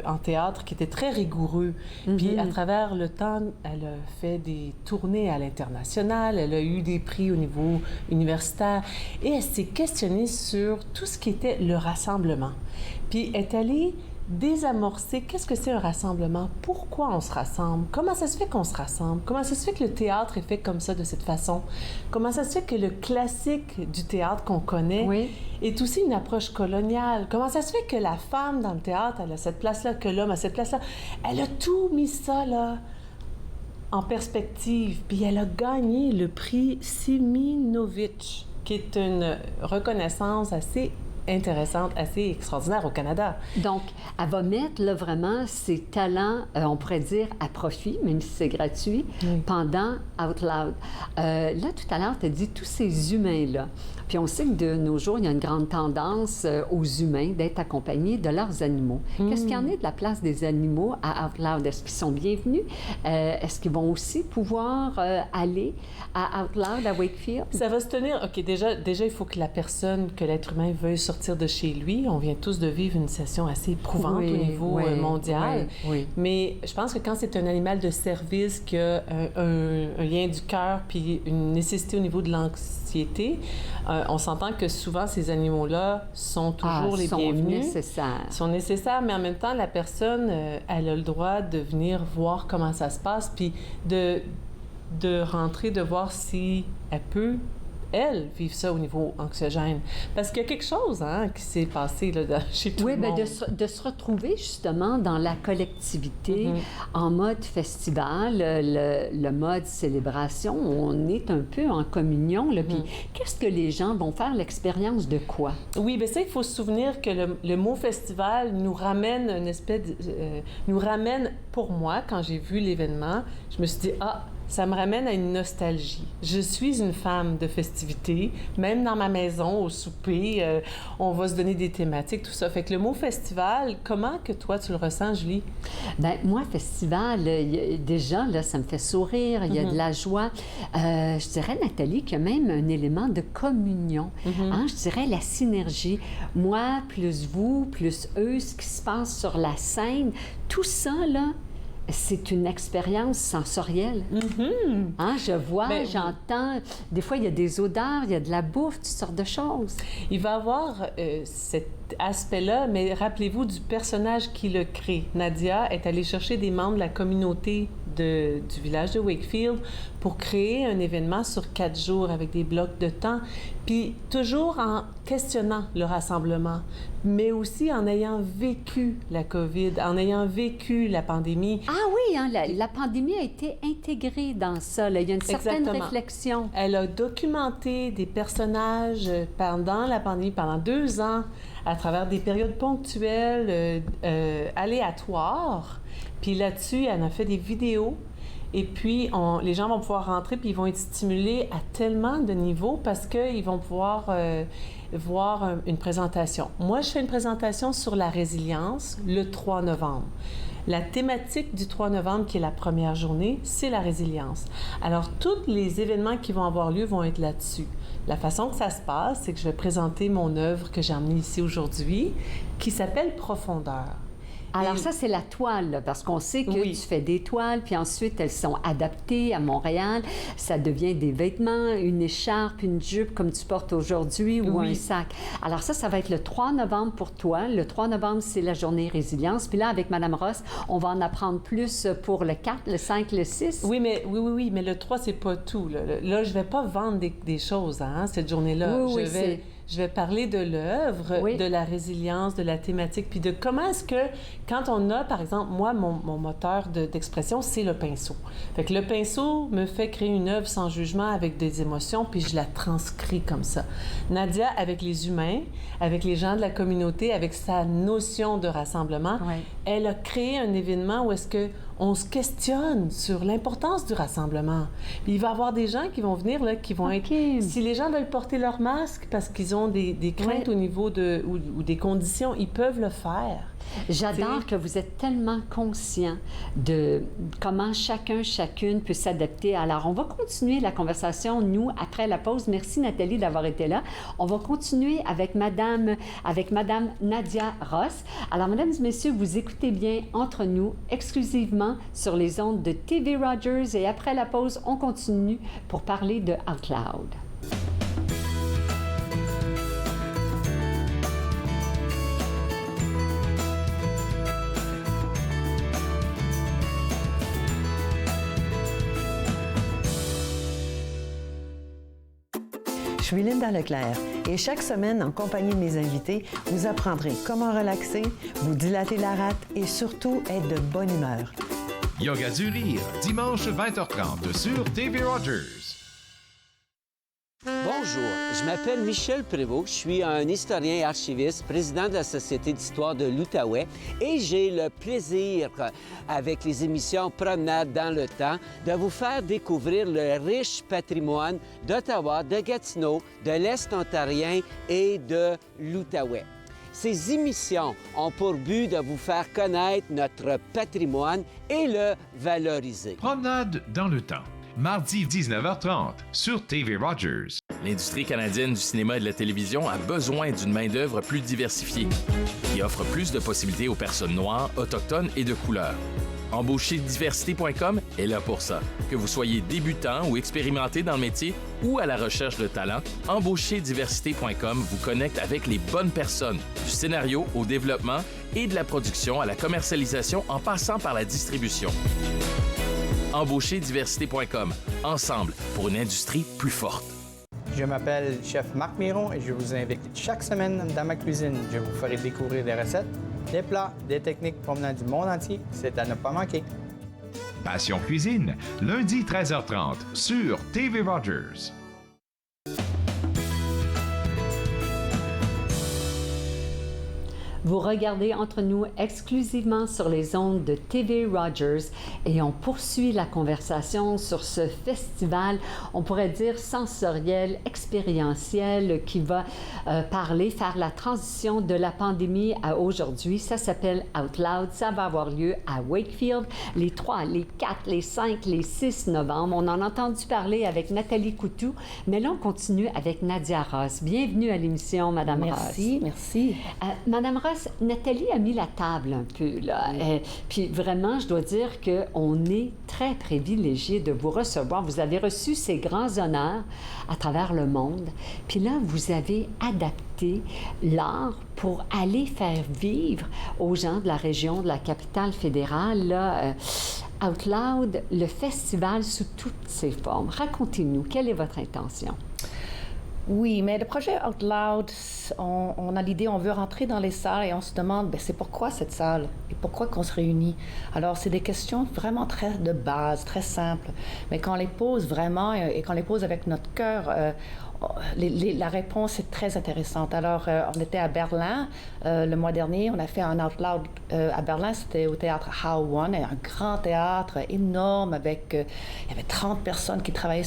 en théâtre qui était très rigoureux. Mm-hmm. Puis à travers le temps, elle a fait des tournées à l'international, elle a eu des prix au niveau universitaire et elle s'est questionnée sur tout ce qui était le rassemblement. Puis elle est allée désamorcer qu'est-ce que c'est un rassemblement, pourquoi on se rassemble, comment ça se fait qu'on se rassemble, comment ça se fait que le théâtre est fait comme ça, de cette façon, comment ça se fait que le classique du théâtre qu'on connaît est aussi une approche coloniale, comment ça se fait que la femme dans le théâtre, elle a cette place-là, que l'homme a cette place-là, elle a tout mis ça, là, en perspective, puis elle a gagné le prix Siminovitch, qui est une reconnaissance assez intéressante, assez extraordinaire au Canada.
Donc, elle va mettre là, vraiment ses talents, on pourrait dire, à profit, même si c'est gratuit, pendant Out Loud. Là, tout à l'heure, tu as dit tous ces humains-là. Puis on sait que de nos jours, il y a une grande tendance aux humains d'être accompagnés de leurs animaux. Qu'est-ce qu'il y en est de la place des animaux à Out Loud? Est-ce qu'ils sont bienvenus? Est-ce qu'ils vont aussi pouvoir aller à Out Loud, à Wakefield?
Ça va se tenir... OK, déjà, il faut que l'être humain veuille sortir de chez lui. On vient tous de vivre une session assez éprouvante au niveau mondial.
Oui.
Mais je pense que quand c'est un animal de service qui a un lien du cœur puis une nécessité au niveau de l'anxiété, on s'entend que souvent, ces animaux-là sont toujours les bienvenus. Sont nécessaires, mais en même temps, la personne, elle a le droit de venir voir comment ça se passe, puis de rentrer, de voir si elle peut elles, vivent ça au niveau anxiogène. Parce qu'il y a quelque chose qui s'est passé là, chez tout le monde.
Oui, de se retrouver justement dans la collectivité, en mode festival, le mode célébration, on est un peu en communion. Là, puis qu'est-ce que les gens vont faire? L'expérience de quoi?
Oui, bien ça, il faut se souvenir que le mot festival nous ramène une espèce nous ramène, pour moi, quand j'ai vu l'événement, je me suis dit, ça me ramène à une nostalgie. Je suis une femme de festivité, même dans ma maison, au souper, on va se donner des thématiques, tout ça. Fait que le mot festival, comment que toi, tu le ressens, Julie?
Bien, moi, festival, déjà, là, ça me fait sourire, il y a de la joie. Je dirais, Nathalie, qu'il y a même un élément de communion. Je dirais la synergie. Moi, plus vous, plus eux, ce qui se passe sur la scène, tout ça, là, c'est une expérience sensorielle. Je vois, j'entends. Des fois, il y a des odeurs, il y a de la bouffe, toutes sortes de choses.
Il va y avoir cet aspect-là, mais rappelez-vous du personnage qui le crée. Nadia est allée chercher des membres de la communauté du village de Wakefield pour créer un événement sur 4 jours avec des blocs de temps, puis toujours en questionnant le rassemblement, mais aussi en ayant vécu la COVID, en ayant vécu la pandémie.
Ah oui, la pandémie a été intégrée dans ça. Là. Il y a une certaine réflexion.
Elle a documenté des personnages pendant la pandémie, pendant 2 ans, à travers des périodes ponctuelles, aléatoires. Puis là-dessus, elle a fait des vidéos. Et puis, les gens vont pouvoir rentrer puis ils vont être stimulés à tellement de niveaux parce qu'ils vont pouvoir voir une présentation. Moi, je fais une présentation sur la résilience le 3 novembre. La thématique du 3 novembre, qui est la première journée, c'est la résilience. Alors, tous les événements qui vont avoir lieu vont être là-dessus. La façon que ça se passe, c'est que je vais présenter mon œuvre que j'ai emmenée ici aujourd'hui, qui s'appelle Profondeur.
Alors ça, c'est la toile, là, parce qu'on sait que tu fais des toiles, puis ensuite, elles sont adaptées à Montréal. Ça devient des vêtements, une écharpe, une jupe, comme tu portes aujourd'hui, ou un sac. Alors ça va être le 3 novembre pour toi. Le 3 novembre, c'est la journée résilience. Puis là, avec Mme Ross, on va en apprendre plus pour le 4, le 5, le 6.
Oui, mais le 3, c'est pas tout. Là, je vais pas vendre des choses, cette journée-là. Je vais parler de l'œuvre, de la résilience, de la thématique, puis de comment est-ce que, quand on a, par exemple, moi, mon moteur d'expression, c'est le pinceau. Fait que le pinceau me fait créer une œuvre sans jugement avec des émotions, puis je la transcris comme ça. Nadia, avec les humains, avec les gens de la communauté, avec sa notion de rassemblement, elle a créé un événement où est-ce que on se questionne sur l'importance du rassemblement. Puis il va y avoir des gens qui vont venir, là, qui vont être... Si les gens veulent porter leur masque parce qu'ils ont des craintes au niveau ou des conditions, ils peuvent le faire.
J'adore que vous êtes tellement conscient de comment chacune peut s'adapter. Alors, on va continuer la conversation, nous, après la pause. Merci, Nathalie, d'avoir été là. On va continuer avec Madame Nadia Ross. Alors, mesdames et messieurs, vous écoutez bien Entre nous, exclusivement sur les ondes de TV Rogers. Et après la pause, on continue pour parler de Out Loud.
Je suis Linda Leclerc et chaque semaine, en compagnie de mes invités, vous apprendrez comment relaxer, vous dilater la rate et surtout être de bonne humeur.
Yoga du rire, dimanche 20h30 sur TV Rogers.
Bonjour, je m'appelle Michel Prévost, je suis un historien et archiviste, président de la Société d'histoire de l'Outaouais et j'ai le plaisir, avec les émissions Promenade dans le temps, de vous faire découvrir le riche patrimoine d'Ottawa, de Gatineau, de l'Est ontarien et de l'Outaouais. Ces émissions ont pour but de vous faire connaître notre patrimoine et le valoriser.
Promenade dans le temps. Mardi 19h30 sur TV Rogers.
L'industrie canadienne du cinéma et de la télévision a besoin d'une main-d'œuvre plus diversifiée, qui offre plus de possibilités aux personnes noires, autochtones et de couleur. Embaucherdiversité.com est là pour ça. Que vous soyez débutant ou expérimenté dans le métier ou à la recherche de talent, Embaucherdiversité.com vous connecte avec les bonnes personnes, du scénario au développement et de la production à la commercialisation en passant par la distribution. Embaucherdiversité.com. Ensemble pour une industrie plus forte.
Je m'appelle Chef Marc Miron et je vous invite chaque semaine dans ma cuisine. Je vous ferai découvrir des recettes, des plats, des techniques provenant du monde entier. C'est à ne pas manquer.
Passion Cuisine, lundi 13h30 sur TV Rogers.
Vous regardez Entre nous exclusivement sur les ondes de TV Rogers et on poursuit la conversation sur ce festival, on pourrait dire sensoriel, expérientiel, qui va faire la transition de la pandémie à aujourd'hui. Ça s'appelle Out Loud. Ça va avoir lieu à Wakefield les 3, les 4, les 5, les 6 novembre. On en a entendu parler avec Nathalie Coutu, mais là, on continue avec Nadia Ross. Bienvenue à l'émission, Madame Ross.
Merci, merci.
Madame Ross, Nathalie a mis la table un peu, là. Puis vraiment, je dois dire qu'on est très privilégiés de vous recevoir. Vous avez reçu ces grands honneurs à travers le monde. Puis là, vous avez adapté l'art pour aller faire vivre aux gens de la région, de la capitale fédérale, là, Out Loud, le festival sous toutes ses formes. Racontez-nous, quelle est votre intention?
Oui, mais le projet Out Loud, on a l'idée, on veut rentrer dans les salles et on se demande, bien, c'est pourquoi cette salle et pourquoi qu'on se réunit. Alors, c'est des questions vraiment très de base, très simples, mais quand on les pose vraiment et qu'on les pose avec notre cœur, la réponse est très intéressante. Alors, on était à Berlin le mois dernier, on a fait un Out Loud à Berlin, c'était au théâtre How One, un grand théâtre énorme avec, il y avait 30 personnes qui travaillaient,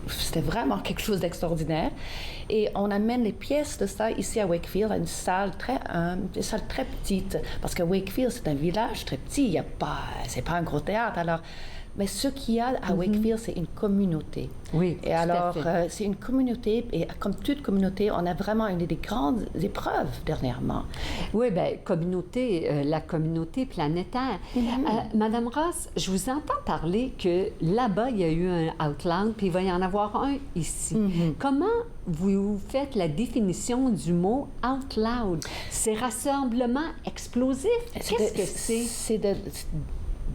c'était vraiment quelque chose d'extraordinaire. Et on amène les pièces de ça ici à Wakefield, à une salle très petite, parce que Wakefield, c'est un village très petit, c'est pas un gros théâtre. Alors, mais ce qu'il y a à Wakefield, c'est une communauté.
Oui,
et alors, c'est une communauté, et comme toute communauté, on a vraiment une des grandes épreuves dernièrement.
Oui, bien, la communauté planétaire. Madame Ross, je vous entends parler que là-bas, il y a eu un Out Loud, puis il va y en avoir un ici. Comment vous faites la définition du mot Out Loud? C'est rassemblement explosif? Qu'est-ce que c'est?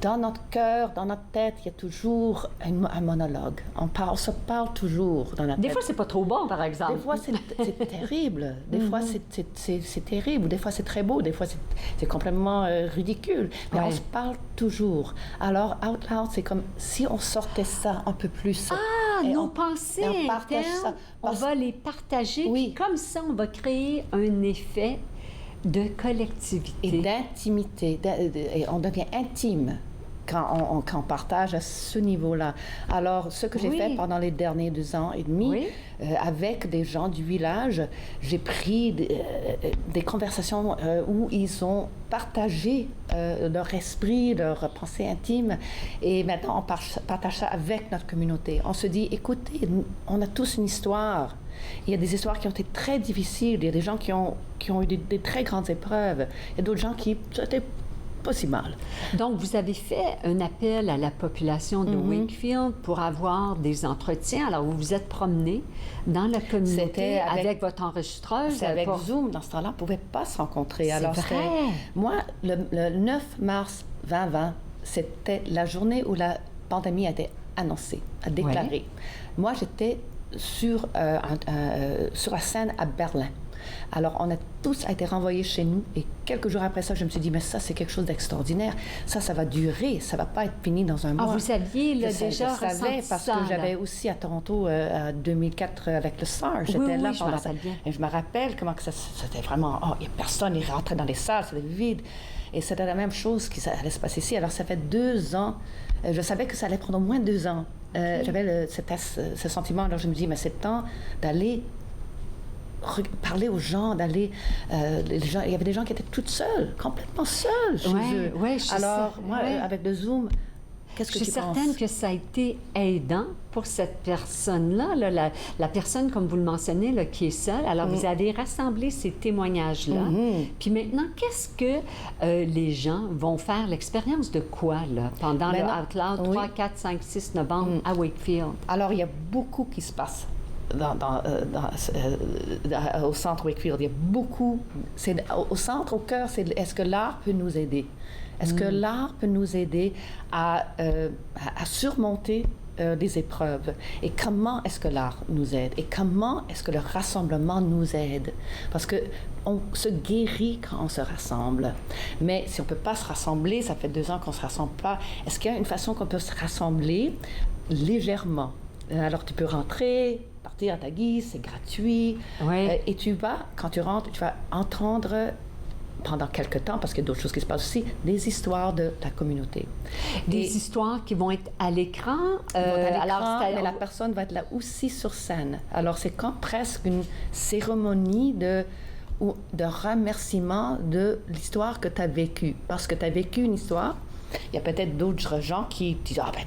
Dans notre cœur, dans notre tête, il y a toujours un monologue. On se parle toujours dans notre tête.
Des fois, c'est pas trop bon, par exemple.
Des fois, c'est terrible. Des fois, c'est terrible. Des fois, c'est très beau. Des fois, c'est complètement ridicule. Mais on se parle toujours. Alors, Out Loud, c'est comme si on sortait ça un peu plus.
Nos pensées internes, on va les partager. Oui. Comme ça, on va créer un effet de collectivité.
Et d'intimité. Et on devient intime quand on partage à ce niveau-là. Alors, ce que j'ai fait pendant les derniers 2 ans et demi, avec des gens du village, j'ai pris des conversations où ils ont partagé leur esprit, leur pensée intime, et maintenant on partage ça avec notre communauté. On se dit, écoutez, on a tous une histoire. Il y a des histoires qui ont été très difficiles, il y a des gens qui ont eu des très grandes épreuves, il y a d'autres gens qui étaient pas si mal.
Donc, vous avez fait un appel à la population de Wakefield pour avoir des entretiens. Alors, vous vous êtes promené dans la communauté avec votre enregistreuse.
C'est avec Zoom. Dans ce temps-là, on ne pouvait pas se rencontrer.
C'est vrai.
Moi, le 9 mars 2020, c'était la journée où la pandémie a été annoncée, déclarée. Moi, j'étais sur la scène à Berlin. Alors, on a tous été renvoyés chez nous et quelques jours après ça, je me suis dit, mais ça, c'est quelque chose d'extraordinaire. Ça va durer. Ça ne va pas être fini dans un mois.
Ah, vous saviez déjà
ressenti ça? Je savais parce que j'avais aussi à Toronto, en 2004, avec le SARS. J'étais là pendant ça. Et je me rappelle comment que c'était vraiment... il n'y a personne, il rentrait dans les salles, c'était vide. Et c'était la même chose qui allait se passer ici. Alors, ça fait 2 ans. Je savais que ça allait prendre au moins 2 ans. J'avais ce sentiment. Alors, je me dis, mais c'est le temps d'aller parler aux gens, d'aller... il y avait des gens qui étaient toutes seules, complètement seules chez eux. Alors, moi, avec le Zoom, qu'est-ce que tu penses?
Je suis certaine que ça a été aidant pour cette personne-là, la personne, comme vous le mentionnez, là, qui est seule. Alors, vous avez rassemblé ces témoignages-là. Puis maintenant, qu'est-ce que les gens vont faire? L'expérience de quoi, là, pendant le Out Loud 3, 4, 5, 6 novembre à Wakefield?
Alors, il y a beaucoup qui se passe au centre Wakefield. Il y a beaucoup... Au centre, au cœur, est-ce que l'art peut nous aider? Est-ce que l'art peut nous aider à surmonter des épreuves. Et comment est-ce que l'art nous aide? Et comment est-ce que le rassemblement nous aide? Parce que on se guérit quand on se rassemble. Mais si on ne peut pas se rassembler, ça fait 2 ans qu'on ne se rassemble pas, est-ce qu'il y a une façon qu'on peut se rassembler légèrement? Alors, tu peux rentrer, partir à ta guise, c'est gratuit.
Ouais.
Et tu vas, quand tu rentres, tu vas entendre pendant quelques temps, parce qu'il y a d'autres choses qui se passent aussi, des histoires de ta communauté.
Des histoires qui vont être à l'écran.
Mais la personne va être là aussi sur scène. Alors, c'est comme presque une cérémonie de remerciement de l'histoire que tu as vécue. Parce que tu as vécu une histoire, il y a peut-être d'autres gens qui disent « Ah ben,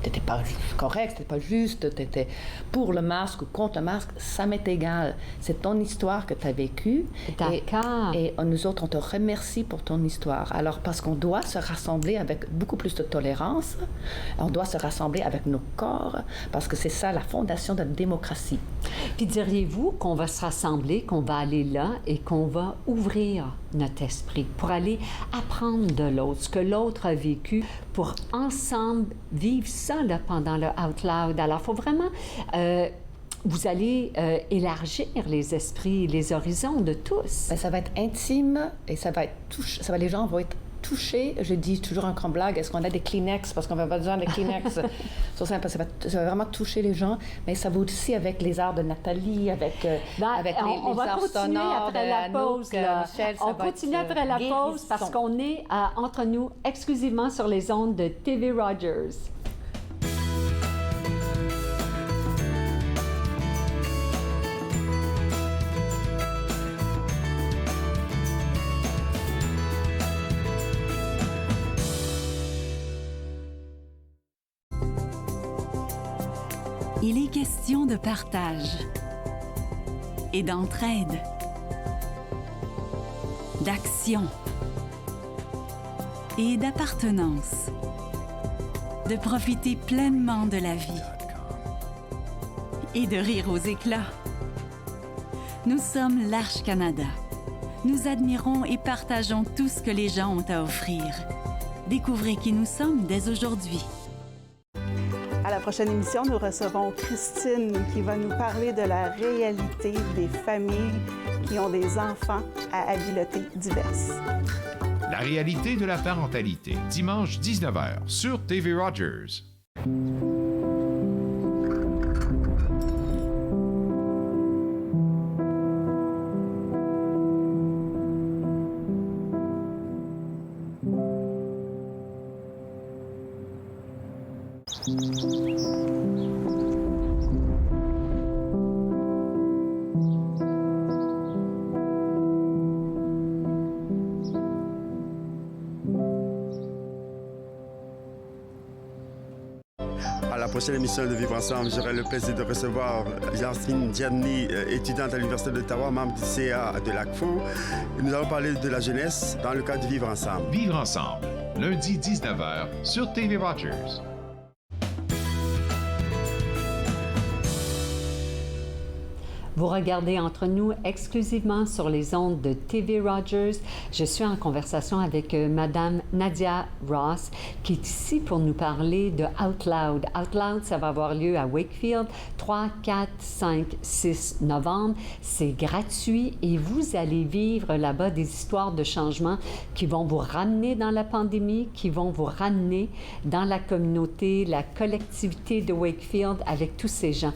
t'étais pas correct, t'étais pas juste, t'étais pour le masque ou contre le masque, ça m'est égal. C'est ton histoire que tu as vécue.
D'accord.
Et nous autres, on te remercie pour ton histoire. Alors, parce qu'on doit se rassembler avec beaucoup plus de tolérance, on doit se rassembler avec nos corps, parce que c'est ça la fondation de la démocratie.
Puis diriez-vous qu'on va se rassembler, qu'on va aller là et qu'on va ouvrir notre esprit pour aller apprendre de l'autre, ce que l'autre a vécu, pour ensemble vivre ça là, pendant le Out Loud. Alors, il faut vraiment... vous allez élargir les esprits, les horizons de tous.
Bien, ça va être intime et ça va être les gens vont être touchés. Je dis toujours en grande blague, est-ce qu'on a des Kleenex? Parce qu'on va pas besoin de Kleenex. Ça va vraiment toucher les gens. Mais ça va aussi avec les arts de Nathalie, avec les
on va
arts
continuer
sonores
après la pause.
Michel,
on continue après la pause parce qu'on est entre nous exclusivement sur les ondes de TV Rogers.
Il est question de partage et d'entraide, d'action et d'appartenance, de profiter pleinement de la vie et de rire aux éclats. Nous sommes l'Arche Canada. Nous admirons et partageons tout ce que les gens ont à offrir. Découvrez qui nous sommes dès aujourd'hui.
À la prochaine émission, nous recevons Christine qui va nous parler de la réalité des familles qui ont des enfants à habiletés diverses.
La réalité de la parentalité, dimanche 19h sur TV Rogers.
À la prochaine émission de Vivre Ensemble, j'aurai le plaisir de recevoir Yasmine Diani, étudiante à l'Université d'Ottawa, membre du CA de l'ACFO. Nous allons parler de la jeunesse dans le cadre de Vivre Ensemble.
Vivre Ensemble, lundi 19h sur TV Rogers.
Vous regardez Entre nous exclusivement sur les ondes de TV Rogers. Je suis en conversation avec Madame Nadia Ross, qui est ici pour nous parler de Out Loud. Out Loud, ça va avoir lieu à Wakefield, 3, 4, 5, 6 novembre. C'est gratuit et vous allez vivre là-bas des histoires de changement qui vont vous ramener dans la pandémie, qui vont vous ramener dans la communauté, la collectivité de Wakefield avec tous ces gens.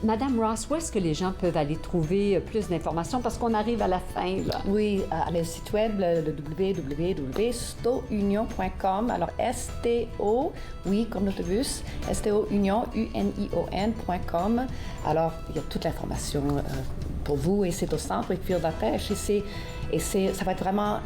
Madame Ross, où est-ce que les gens peuvent aller trouver plus d'informations parce qu'on arrive à la fin, là?
Oui, à le site web, le www.stounion.com. Alors, S-T-O, oui, comme l'autobus, S-T-O-Union, U-N-I-O-N.com. Alors, il y a toute l'information pour vous et c'est au centre Wakefield à Pêche et ça va être vraiment...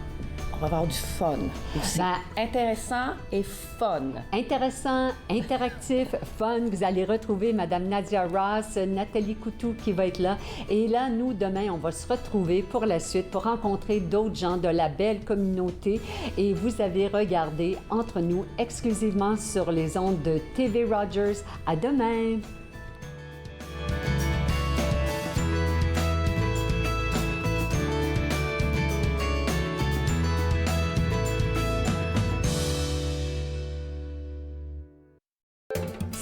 On va avoir du fun. C'est intéressant et fun.
Intéressant, interactif, fun. Vous allez retrouver Mme Nadia Ross, Nathalie Coutou qui va être là. Et là, nous, demain, on va se retrouver pour la suite, pour rencontrer d'autres gens de la belle communauté. Et vous avez regardé Entre nous exclusivement sur les ondes de TV Rogers. À demain!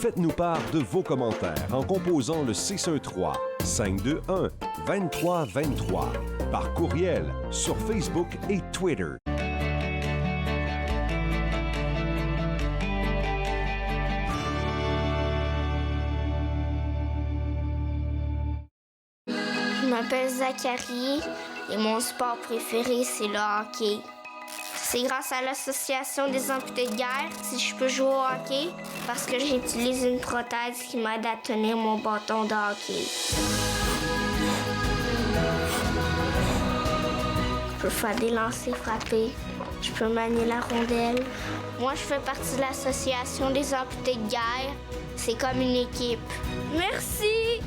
Faites-nous part de vos commentaires en composant le 613-521-2323 par courriel sur Facebook et Twitter.
Je m'appelle Zachary et mon sport préféré, c'est le hockey. C'est grâce à l'Association des amputés de guerre si je peux jouer au hockey parce que j'utilise une prothèse qui m'aide à tenir mon bâton de hockey. Je peux faire des lancers frappés. Je peux manier la rondelle. Moi, je fais partie de l'Association des amputés de guerre. C'est comme une équipe. Merci!